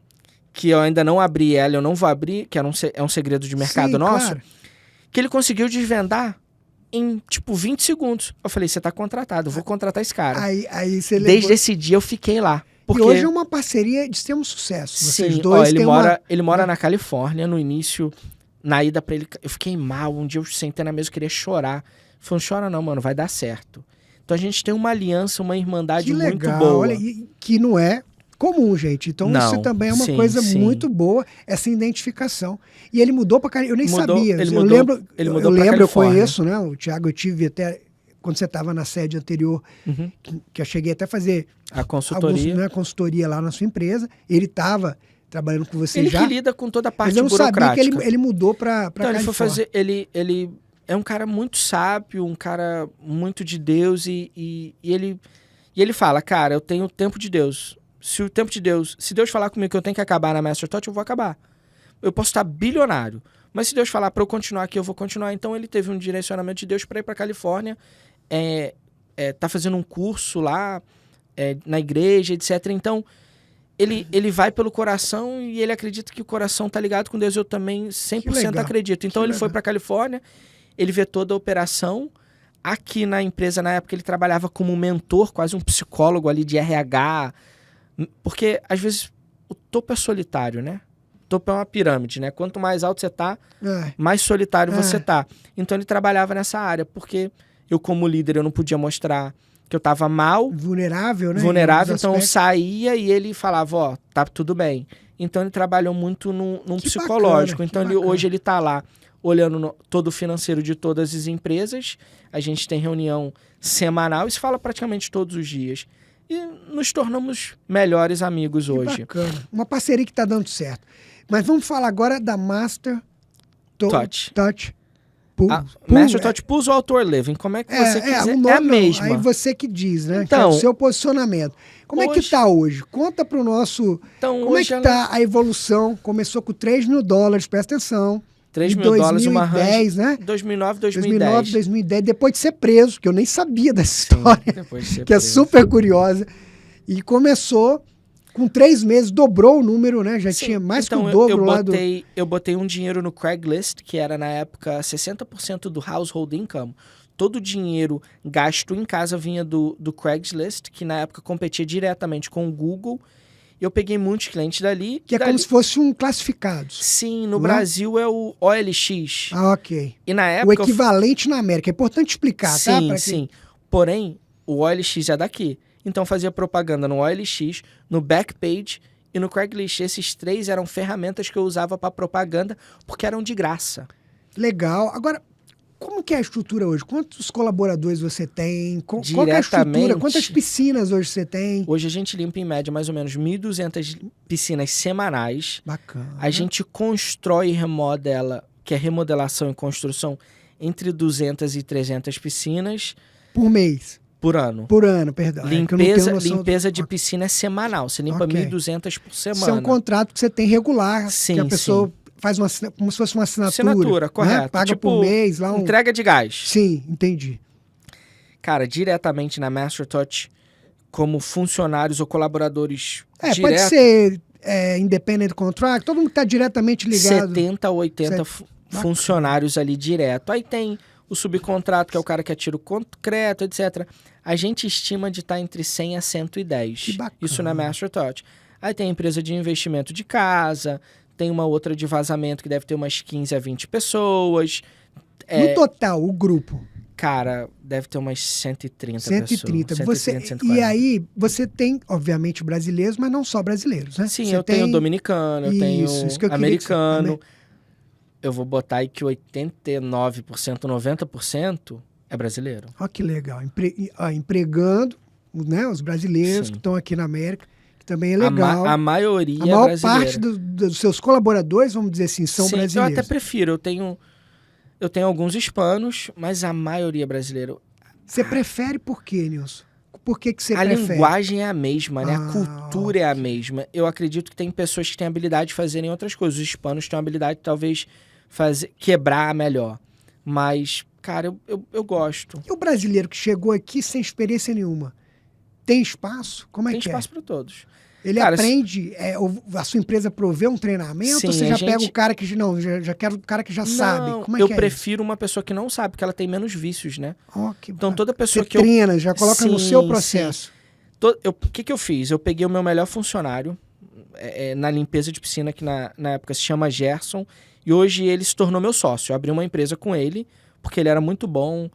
que eu ainda não abri ela, eu não vou abrir, que é um segredo de mercado nosso, Claro. que ele conseguiu desvendar em, tipo, 20 segundos. Eu falei, você tá contratado, eu vou contratar esse cara. Aí você Desde levou... esse dia eu fiquei lá. Porque... E hoje é uma parceria de extremo sucesso. Vocês Sim, dois ele têm mora na Califórnia. No início, na ida pra ele, eu fiquei mal. Um dia eu sentei na mesa, eu queria chorar. Ele falou, não chora não, mano, vai dar certo. Então a gente tem uma aliança, uma irmandade Que muito legal, boa. olha, que não é comum, gente. Então Não, isso também é uma sim, coisa sim. muito boa, essa identificação. E ele mudou para eu nem sabia. Ele Eu mudou, lembro, ele eu mudou pra lembro, eu Califórnia. conheço, né? O Thiago, eu tive até quando você estava na sede anterior, Uhum. que eu cheguei até a fazer A consultoria. consultoria lá na sua empresa. Ele estava trabalhando com você Ele já. que lida com toda a parte Mas eu não sabia que burocrática. ele mudou para Então ele foi fazer... Ele é um cara muito sábio, um cara muito de Deus e ele fala, cara, eu tenho o tempo de Deus. Se Deus falar comigo que eu tenho que acabar na Mastertot, eu vou acabar. Eu posso estar bilionário, mas se Deus falar para eu continuar aqui, eu vou continuar. Então ele teve um direcionamento de Deus para ir para Califórnia, tá fazendo um curso lá na igreja, etc. Então ele vai pelo coração e ele acredita que o coração tá ligado com Deus. Eu também 100% acredito. Então ele foi para Califórnia, ele vê toda a operação. Aqui na empresa, na época, ele trabalhava como mentor, quase um psicólogo ali de RH. Porque, às vezes, o topo é solitário, né? O topo é uma pirâmide, né? Quanto mais alto você tá, mais solitário você tá. Então, ele trabalhava nessa área, porque eu, como líder, eu não podia mostrar que eu tava mal. Vulnerável, né? Vulnerável, então eu saía e ele falava, ó, tá tudo bem. Então, ele trabalhou muito num psicológico. Então, hoje ele tá lá, olhando todo o financeiro de todas as empresas. A gente tem reunião semanal e se fala praticamente todos os dias. E nos tornamos melhores amigos hoje. Bacana. Uma parceria que está dando certo. Mas vamos falar agora da Master Touch. Master Touch Pulse ou Outdoor Living, como é que você quiser, o nome, é a mesma. Aí você que diz, né? Então, que é o seu posicionamento. Como é que está hoje? Conta para o nosso... Então, como é que está a evolução? Começou com $3 mil, presta atenção. $3 mil uma 2010, né? 2009, 2010. 2010, depois de ser preso, que eu nem sabia dessa história, depois de ser que preso. É super curiosa. E começou com 3 meses, dobrou o número, né? Já tinha mais então, que o dobro eu botei um dinheiro no Craigslist, que era na época 60% do household income. Todo o dinheiro gasto em casa vinha do Craigslist, que na época competia diretamente com o Google. Eu peguei muitos clientes dali. Que é como se fosse um classificados. Sim, no Brasil é o OLX. Ah, ok. E na época... O equivalente na América. É importante explicar, tá? Sim. Porém, o OLX é daqui. Então fazia propaganda no OLX, no Backpage e no Craigslist. Esses 3 eram ferramentas que eu usava para propaganda porque eram de graça. Legal. Agora, como que é a estrutura hoje? Quantos colaboradores você tem? Qual que é a estrutura? Quantas piscinas hoje você tem? Hoje a gente limpa em média mais ou menos 1.200 piscinas semanais. Bacana. A gente constrói e remodela, que é remodelação e construção, entre 200 e 300 piscinas. Por mês? Por ano. Por ano, perdão. Limpeza de piscina é semanal. Você limpa 1.200 por semana. Isso é um contrato que você tem regular, sim, que a pessoa faz como se fosse uma assinatura. Assinatura, correto. Né? Paga por mês. Lá entrega de gás. Sim, entendi. Cara, diretamente na Master Touch, como funcionários ou colaboradores pode ser independent contract, todo mundo está diretamente ligado. 70 a 80 funcionários ali direto. Aí tem o subcontrato, que é o cara que atira o concreto, etc. A gente estima de estar entre 100 a 110. Que bacana. Isso na Master Touch. Aí tem a empresa de investimento de casa, tem uma outra de vazamento que deve ter umas 15 a 20 pessoas. No total, o grupo? Cara, deve ter umas 130 130. pessoas. 130, 140. E aí, você tem, obviamente, brasileiros, mas não só brasileiros, né? Sim, você eu tenho dominicano, eu tenho isso que eu americano. Eu vou botar aí que 89%, 90% é brasileiro. Olha que legal. Empregando, né, os brasileiros Sim. que estão aqui na América, que também é legal. A maioria A maior é brasileira. parte dos seus colaboradores, vamos dizer assim, são Sim, brasileiros. eu até prefiro. Eu tenho alguns hispanos, mas a maioria é brasileiro. Você prefere por quê, Nilson? Por que você A prefere? linguagem é a mesma, né? A Ah, cultura é a mesma. Eu acredito que tem pessoas que têm habilidade de fazerem outras coisas. Os hispanos têm a habilidade de talvez quebrar melhor. Mas, cara, eu gosto. E o brasileiro que chegou aqui sem experiência nenhuma, tem espaço? Como é Tem que espaço para todos. Ele Cara, aprende, a sua empresa provê um treinamento, Sim, ou você a já gente- pega o cara que não, já quero o cara que já sabe? Não, Como é eu que é prefiro uma pessoa que não sabe, porque ela tem menos vícios, né? isso? Ó, que Então, bacana. toda pessoa Você que eu... treina, já coloca no seu Sim, processo. O que eu fiz? Eu peguei o meu melhor funcionário na limpeza de piscina, que na época se chama Gerson, e hoje ele se tornou meu sócio. Eu abri uma empresa com ele, porque ele era muito bom,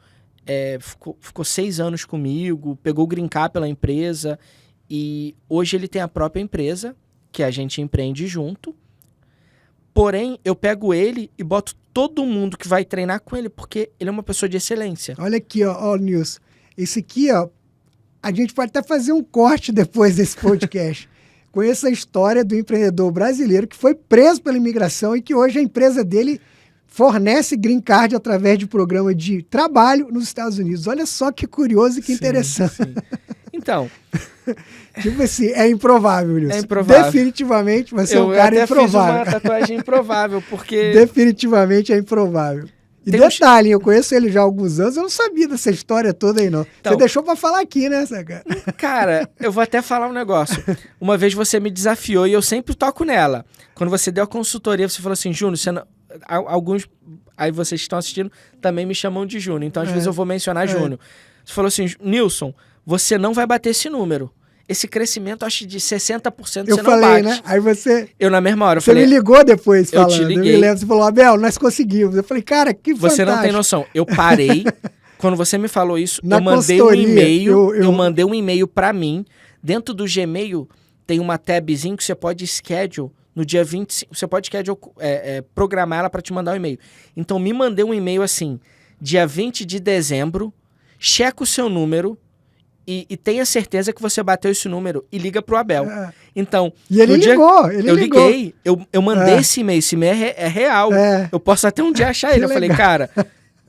ficou 6 anos comigo, pegou o Green Card pela empresa, e hoje ele tem a própria empresa, que a gente empreende junto. Porém, eu pego ele e boto todo mundo que vai treinar com ele, porque ele é uma pessoa de excelência. Olha aqui, ó, Nilson. Esse aqui, ó, a gente pode até fazer um corte depois desse podcast. Conheça a história do empreendedor brasileiro que foi preso pela imigração e que hoje a empresa dele fornece green card através de programa de trabalho nos Estados Unidos. Olha só que curioso e que interessante. Sim. Então, Tipo assim, é improvável, Nilson. É improvável. Definitivamente você é um eu cara até improvável. fiz uma tatuagem improvável, porque... Definitivamente é improvável. E Tem detalhe, eu conheço ele já há alguns anos, eu não sabia dessa história toda aí, não. Então, você deixou pra falar aqui, né, Saca? Cara, eu vou até falar um negócio. Uma vez você me desafiou e eu sempre toco nela. Quando você deu a consultoria, você falou assim, Júnior, você não... alguns aí vocês que estão assistindo também me chamam de Júnior. Então, às vezes eu vou mencionar Júnior. Você falou assim, Nilson, você não vai bater esse número. Esse crescimento, acho de 60% Eu você falei, não bate. né? Aí você... Eu, na mesma hora, eu Você falei... me ligou depois Eu falando. te liguei. Eu me lembro, você falou, Abel, nós conseguimos. Eu falei, cara, que fantástico. Você não tem noção. Eu parei. Quando você me falou isso, Na eu mandei um consultoria, e-mail. eu- Eu mandei um e-mail pra mim. Dentro do Gmail tem uma tabzinho que você pode schedule no dia 25. Você pode schedule, programar ela pra te mandar um e-mail. Então me mandei um e-mail assim, dia 20 de dezembro, checa o seu número e tenha certeza que você bateu esse número e liga pro Abel. É. Então, E ele no dia- ligou, ele eu ligou. liguei, eu mandei É. esse e-mail é real. É. Eu posso até um dia achar ele. Que Eu falei, legal. cara,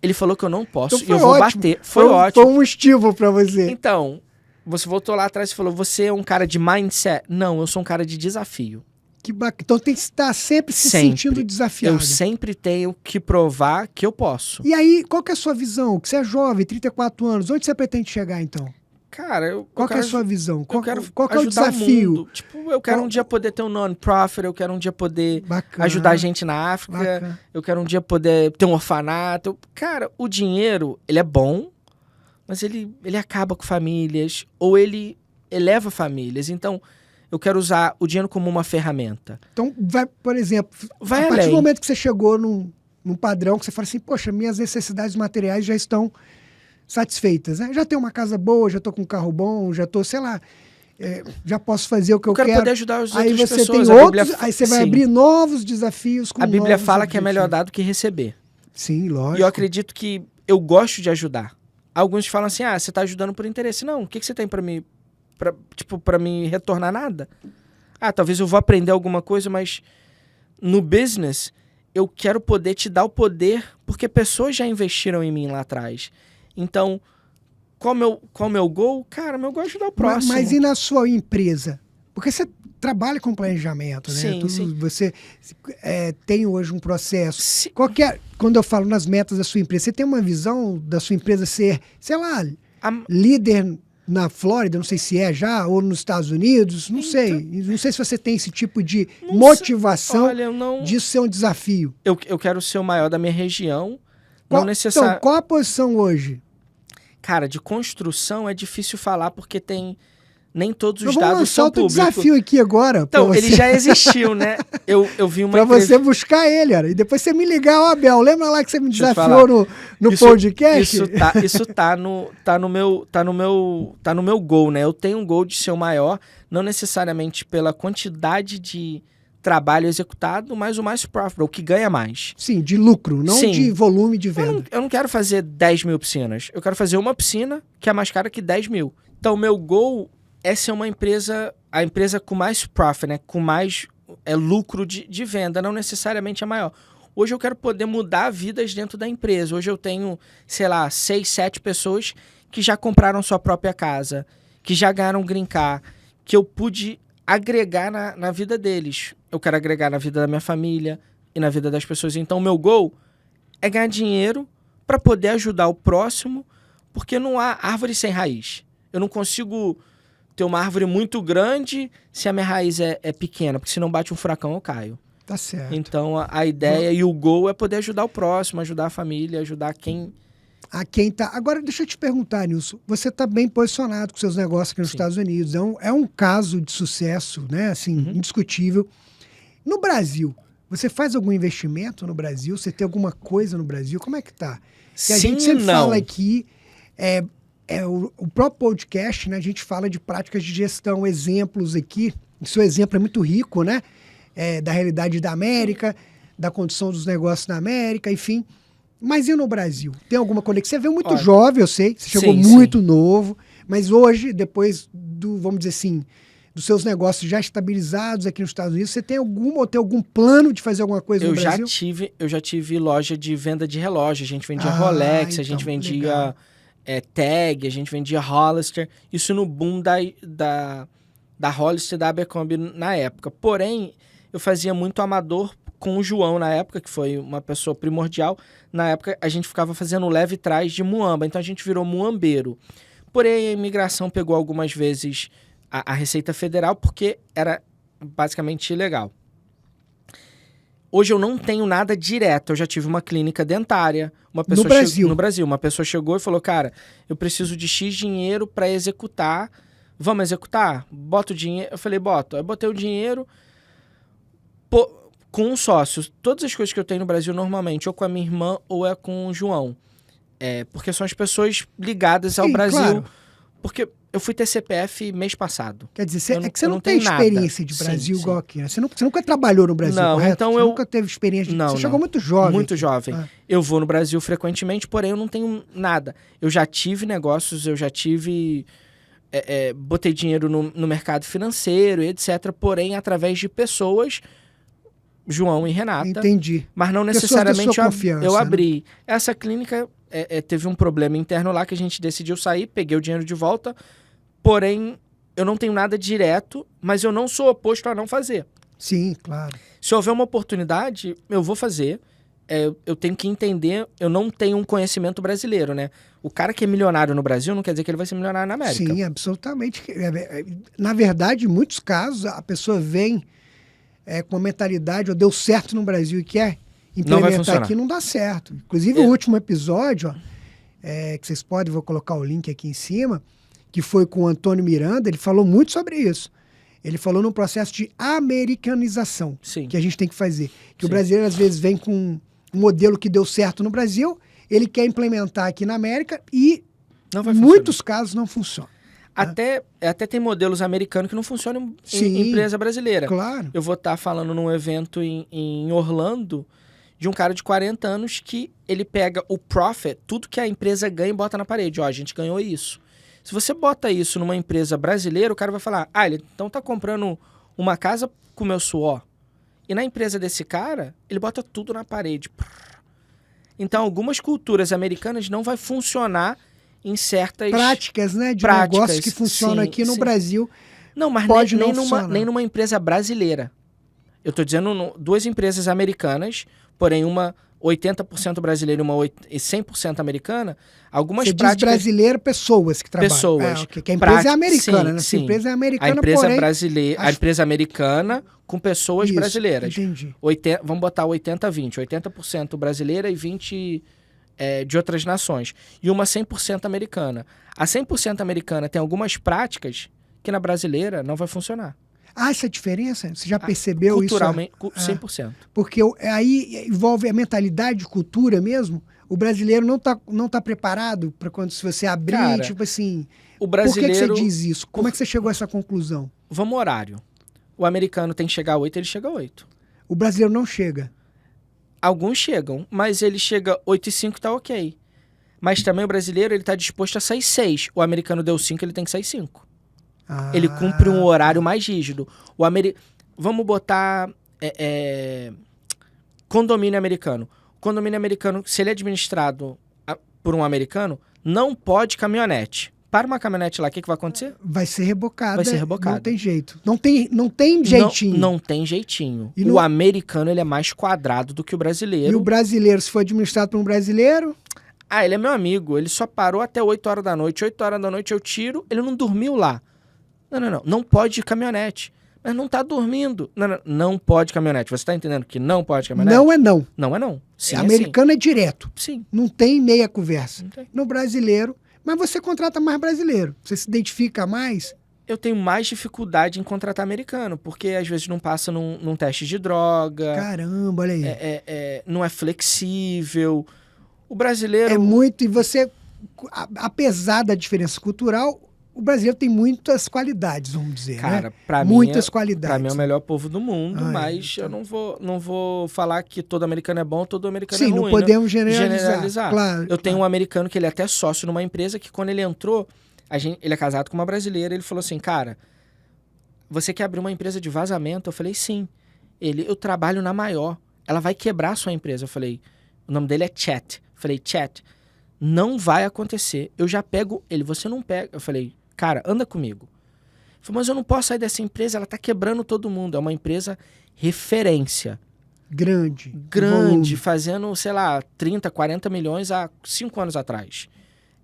ele falou que eu não posso Então e eu vou ótimo. bater. Foi ótimo. Foi um estímulo pra você. Então, você voltou lá atrás e falou, você é um cara de mindset? Não, eu sou um cara de desafio. Que bacana. Então tem que estar sempre se Sempre. sentindo desafiado. Eu sempre tenho que provar que eu posso. E aí, qual que é a sua visão? Que você é jovem, 34 anos, onde você pretende chegar então? Cara, eu Qual que é a quero, sua visão? eu quero Qual que é o ajudar desafio? mundo. Tipo, eu quero Qual- um dia poder ter um non-profit, eu quero um dia poder Bacana. ajudar a gente na África, Bacana. eu quero um dia poder ter um orfanato. Cara, o dinheiro, ele é bom, mas ele acaba com famílias, ou ele eleva famílias. Então, eu quero usar o dinheiro como uma ferramenta. Então, vai, por exemplo, Vai a partir além. do momento que você chegou num padrão que você fala assim, poxa, minhas necessidades materiais já estão satisfeitas, né? Já tenho uma casa boa, já estou com um carro bom, já estou, sei lá, já posso fazer o que eu Eu quero quero. poder ajudar as Aí outras você pessoas. tem A outros, Bíblia, aí você vai sim. abrir novos desafios com A Bíblia novos fala que é melhor objetivos. dar do que receber. Sim, lógico. E eu acredito que eu gosto de ajudar. Alguns falam assim, você tá ajudando por interesse. Não, o que você tem pra me... pra me retornar nada? Talvez eu vou aprender alguma coisa, mas no business eu quero poder te dar o poder porque pessoas já investiram em mim lá atrás. Então, qual o meu goal? Cara, meu goal é ajudar o próximo. Mas e na sua empresa? Porque você trabalha com planejamento, né? Sim, sim. Você tem hoje um processo. Se- Quando eu falo nas metas da sua empresa, você tem uma visão da sua empresa ser, sei lá, a- líder na Flórida, não sei se é já, ou nos Estados Unidos, não sei. Não sei se você tem esse tipo de Não sei. motivação Olha, eu não... disso ser um desafio. Eu quero ser o maior da minha região. Qual, Não necessário. Então, qual a posição hoje? Cara, de construção é difícil falar porque tem nem todos os Vamos dados lançar são outro públicos. desafio aqui agora. Então, ele já existiu, né? Eu vi uma Pra você buscar ele, cara. E depois você me ligar, ó, Abel, lembra lá que você me Deixa eu te desafiou no podcast? Isso tá no meu goal, né? Eu tenho um goal de ser o maior, não necessariamente pela quantidade de trabalho executado, mas o mais profitable, o que ganha mais. Sim, de lucro, não Sim. de volume de venda. Eu não quero fazer 10 mil piscinas. Eu quero fazer uma piscina que é mais cara que 10 mil. Então, o meu goal é ser uma empresa, a empresa com mais profit, né? Com mais lucro de venda, não necessariamente a maior. Hoje eu quero poder mudar vidas dentro da empresa. Hoje eu tenho, sei lá, 6, 7 pessoas que já compraram sua própria casa, que já ganharam Green Card, que eu pude agregar na vida deles. Eu quero agregar na vida da minha família e na vida das pessoas. Então, o meu goal é ganhar dinheiro para poder ajudar o próximo, porque não há árvore sem raiz. Eu não consigo ter uma árvore muito grande se a minha raiz é pequena, porque se não bate um furacão eu caio. Tá certo. Então, a ideia e o goal é poder ajudar o próximo, ajudar a família, ajudar quem... A quem tá... Agora, deixa eu te perguntar, Nilson. Você está bem posicionado com seus negócios aqui nos Sim. Estados Unidos. É um caso de sucesso, né? Assim, indiscutível. No Brasil, você faz algum investimento no Brasil? Você tem alguma coisa no Brasil? Como é que tá? Que a gente sempre fala aqui, o próprio podcast, né? A gente fala de práticas de gestão, exemplos aqui. O seu exemplo é muito rico, né? Da realidade da América, da condição dos negócios na América, enfim. Mas e no Brasil? Tem alguma conexão? Você veio muito jovem, eu sei. Você chegou muito novo. Mas hoje, depois vamos dizer assim, dos seus negócios já estabilizados aqui nos Estados Unidos, você tem algum plano de fazer alguma coisa no Brasil? Eu já tive loja de venda de relógio. A gente vendia Rolex, então, a gente vendia Tag, a gente vendia Hollister. Isso no boom da Hollister e da Abercrombie na época. Porém, eu fazia muito amador com o João na época, que foi uma pessoa primordial. Na época, a gente ficava fazendo leve trás de muamba. Então, a gente virou muambeiro. Porém, a imigração pegou algumas vezes a Receita Federal, porque era basicamente ilegal. Hoje eu não tenho nada direto. Eu já tive uma clínica dentária. No Brasil? No Brasil. Uma pessoa chegou e falou, cara, eu preciso de X dinheiro para executar. Vamos executar? Bota o dinheiro. Eu falei, boto. Aí botei o dinheiro com um sócio. Todas as coisas que eu tenho no Brasil, normalmente, ou com a minha irmã ou é com o João. Porque são as pessoas ligadas ao Brasil. Claro. Porque eu fui ter CPF mês passado. Quer dizer, você não tem experiência de Brasil igual aqui, né? Você nunca trabalhou no Brasil, correto? Então você nunca teve experiência. Você chegou muito jovem. Muito jovem. Eu vou no Brasil frequentemente, porém eu não tenho nada. Eu já tive negócios, eu já tive... botei dinheiro no mercado financeiro, etc. Porém, através de pessoas... João e Renata. Entendi. Mas não necessariamente eu abri. Né? Essa clínica teve um problema interno lá que a gente decidiu sair, peguei o dinheiro de volta, porém eu não tenho nada direto, mas eu não sou oposto a não fazer. Sim, claro. Se houver uma oportunidade, eu vou fazer. Eu tenho que entender, eu não tenho um conhecimento brasileiro, né? O cara que é milionário no Brasil não quer dizer que ele vai ser milionário na América. Sim, absolutamente. Na verdade, em muitos casos, a pessoa vem... com a mentalidade, deu certo no Brasil e quer implementar aqui, não dá certo. Inclusive, o último episódio, que vocês podem, vou colocar o link aqui em cima, que foi com o Antônio Miranda, ele falou muito sobre isso. Ele falou num processo de americanização que a gente tem que fazer. Que o brasileiro, às vezes, vem com um modelo que deu certo no Brasil, ele quer implementar aqui na América e, em muitos casos, não funciona. Até tem modelos americanos que não funcionam em empresa brasileira. Claro. Eu vou estar falando num evento em Orlando de um cara de 40 anos que ele pega o profit, tudo que a empresa ganha e bota na parede. Ó, a gente ganhou isso. Se você bota isso numa empresa brasileira, o cara vai falar, ele então tá comprando uma casa com o meu suor. E na empresa desse cara, ele bota tudo na parede. Então, algumas culturas americanas não vai funcionar em certas... práticas, né? De negócios que funcionam aqui no Brasil. Não, mas nem numa empresa brasileira. Eu estou dizendo duas empresas americanas, porém uma 80% brasileira e 100% americana. Algumas práticas... diz brasileiro, pessoas que trabalham. Pessoas. Que a empresa é americana, né? Essa empresa é americana, a empresa porém... a empresa americana com pessoas brasileiras. Entendi. Vamos botar 80-20. 80% brasileira e 20%... de outras nações, e uma 100% americana. A 100% americana tem algumas práticas que na brasileira não vai funcionar. Há essa diferença? Você já percebeu culturalmente, isso? 100%. Porque aí envolve a mentalidade de cultura mesmo? O brasileiro não tá preparado para quando se você abrir, Cara, tipo assim... O brasileiro... Por que você diz isso? Como é que você chegou a essa conclusão? Vamos horário. O americano tem que chegar às 8, ele chega às 8. O brasileiro não chega. Alguns chegam, mas ele chega 8h05, tá ok. Mas também o brasileiro, ele tá disposto a sair 6. O americano deu 5, ele tem que sair 5. Ele cumpre um horário mais rígido. Vamos botar condomínio americano. Condomínio americano, se ele é administrado por um americano, não pode caminhonete. Para uma caminhonete lá, o que vai acontecer? Vai ser rebocada. Vai ser rebocada. Não tem jeito. Não tem jeitinho. Não tem jeitinho. O americano, ele é mais quadrado do que o brasileiro. E o brasileiro, se for administrado por um brasileiro... ele é meu amigo. Ele só parou até 8 horas da noite. 8 horas da noite eu tiro. Ele não dormiu lá. Não. Não pode caminhonete. Mas não tá dormindo. Não pode caminhonete. Você tá entendendo que não pode caminhonete? Não é não. Não é não. Sim, americano é direto. Sim. Não tem meia conversa. Não tem. No brasileiro... Mas você contrata mais brasileiro. Você se identifica mais? Eu tenho mais dificuldade em contratar americano, porque às vezes não passa num teste de droga. Caramba, olha aí. Não é flexível. O brasileiro... É muito... E você, apesar da diferença cultural, o brasileiro tem muitas qualidades, vamos dizer, Cara, né? pra muitas mim, qualidades. Pra mim é o melhor povo do mundo, mas eu não vou falar que todo americano é bom, todo americano é ruim. Sim, não podemos generalizar. Claro, eu tenho um americano que ele é até sócio numa empresa que quando ele entrou, ele é casado com uma brasileira, ele falou assim, cara, você quer abrir uma empresa de vazamento? Eu falei, sim. Eu trabalho na maior, ela vai quebrar a sua empresa. Eu falei, o nome dele é Chat. Eu falei, Chat, não vai acontecer. Eu já pego ele, você não pega. Eu falei, cara, anda comigo. Ele falou, mas eu não posso sair dessa empresa, ela tá quebrando todo mundo. É uma empresa referência. Grande, fazendo, sei lá, 30, 40 milhões há 5 anos atrás.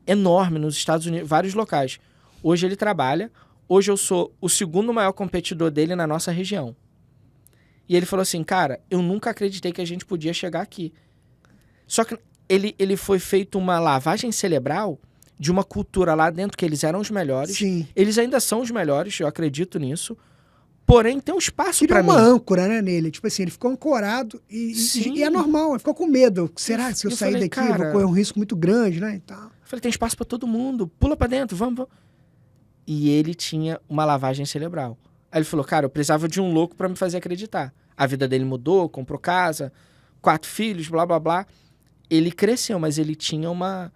Enorme nos Estados Unidos, vários locais. Hoje ele trabalha, hoje eu sou o segundo maior competidor dele na nossa região. E ele falou assim, cara, eu nunca acreditei que a gente podia chegar aqui. Só que ele foi feito uma lavagem cerebral de uma cultura lá dentro que eles eram os melhores. Sim. Eles ainda são os melhores, eu acredito nisso. Porém, tem um espaço para mim. Criou uma âncora, né, nele. Tipo assim, ele ficou ancorado e é normal, ele ficou com medo. Será que se eu sair daqui eu vou correr um risco muito grande, né? Então... Eu falei, tem espaço para todo mundo, pula para dentro, vamos. E ele tinha uma lavagem cerebral. Aí ele falou, cara, eu precisava de um louco para me fazer acreditar. A vida dele mudou, comprou casa, 4 filhos, blá, blá, blá. Ele cresceu, mas ele tinha uma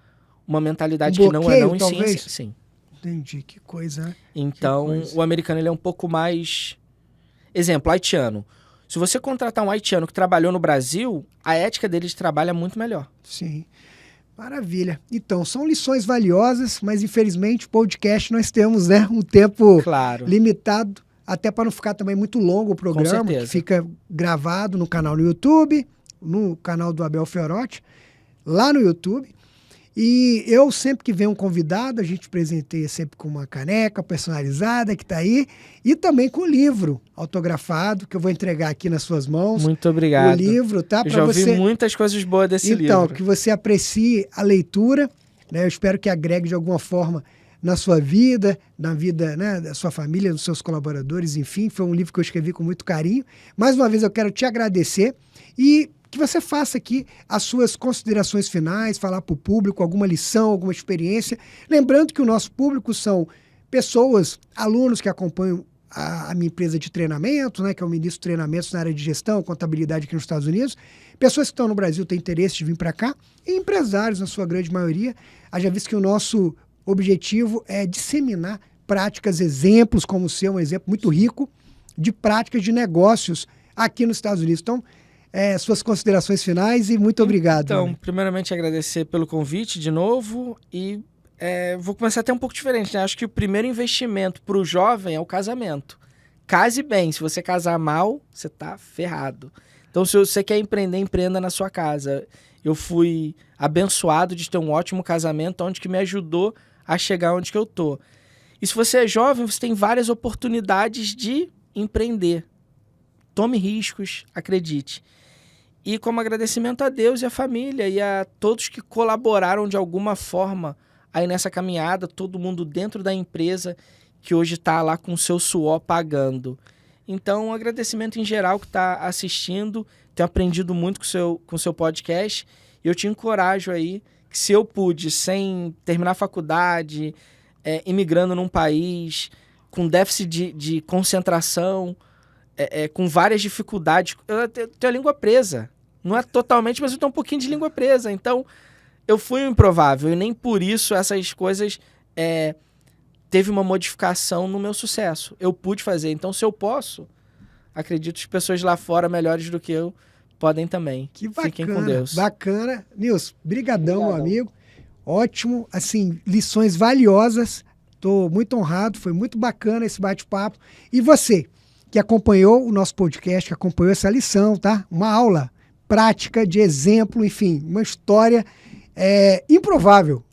mentalidade que não é não em ciência. Sim. Entendi, que coisa, né? Então, o americano ele é um pouco mais... Exemplo, haitiano. Se você contratar um haitiano que trabalhou no Brasil, a ética dele de trabalho é muito melhor. Sim. Maravilha. Então, são lições valiosas, mas infelizmente, podcast nós temos, né, um tempo limitado, até para não ficar também muito longo o programa, que fica gravado no canal no YouTube, no canal do Abel Fiorotti, lá no YouTube. E eu, sempre que vem um convidado, a gente presenteia sempre com uma caneca personalizada que está aí, e também com o livro autografado, que eu vou entregar aqui nas suas mãos. Muito obrigado. O livro, tá? Eu já ouvi muitas coisas boas desse livro. Então, que você aprecie a leitura, né? Eu espero que agregue de alguma forma na sua vida, na vida, né, da sua família, dos seus colaboradores, enfim. Foi um livro que eu escrevi com muito carinho. Mais uma vez, eu quero te agradecer e que você faça aqui as suas considerações finais, falar para o público alguma lição, alguma experiência. Lembrando que o nosso público são pessoas, alunos que acompanham a minha empresa de treinamento, né, que eu ministro treinamentos na área de gestão, contabilidade aqui nos Estados Unidos, pessoas que estão no Brasil têm interesse de vir para cá, e empresários, na sua grande maioria. Haja visto que o nosso objetivo é disseminar práticas, exemplos como o seu, um exemplo muito rico de práticas de negócios aqui nos Estados Unidos. Então, suas considerações finais e muito obrigado. Então, primeiramente agradecer pelo convite de novo e vou começar até um pouco diferente, né? Acho que o primeiro investimento para o jovem é o casamento. Case bem, se você casar mal, você tá ferrado. Então, se você quer empreender, empreenda na sua casa. Eu fui abençoado de ter um ótimo casamento, onde que me ajudou a chegar onde que eu tô. E se você é jovem, você tem várias oportunidades de empreender. Tome riscos, acredite. E como agradecimento a Deus e a família e a todos que colaboraram de alguma forma aí nessa caminhada, todo mundo dentro da empresa que hoje está lá com o seu suor pagando. Então, um agradecimento em geral que está assistindo, tenho aprendido muito com o seu podcast, e eu te encorajo aí, que se eu pude, sem terminar a faculdade, imigrando num país, com déficit de concentração, com várias dificuldades, eu tenho a língua presa. Não é totalmente, mas eu tenho um pouquinho de língua presa. Então, eu fui um improvável, e nem por isso essas coisas teve uma modificação no meu sucesso. Eu pude fazer. Então, se eu posso, acredito que pessoas lá fora, melhores do que eu, podem também. Que bacana. Fiquem com Deus. Bacana. Nilson, brigadão, meu amigo. Ótimo. Assim, lições valiosas. Estou muito honrado. Foi muito bacana esse bate-papo. E você, que acompanhou o nosso podcast, que acompanhou essa lição, tá? Uma aula prática, de exemplo, enfim, uma história improvável.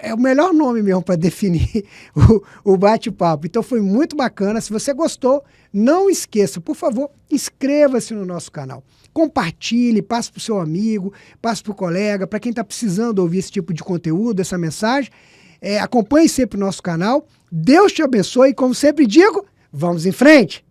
É o melhor nome mesmo para definir o bate-papo. Então foi muito bacana. Se você gostou, não esqueça, por favor, inscreva-se no nosso canal. Compartilhe, passe para o seu amigo, passe para o colega, para quem está precisando ouvir esse tipo de conteúdo, essa mensagem. Acompanhe sempre o nosso canal. Deus te abençoe e, como sempre digo, vamos em frente!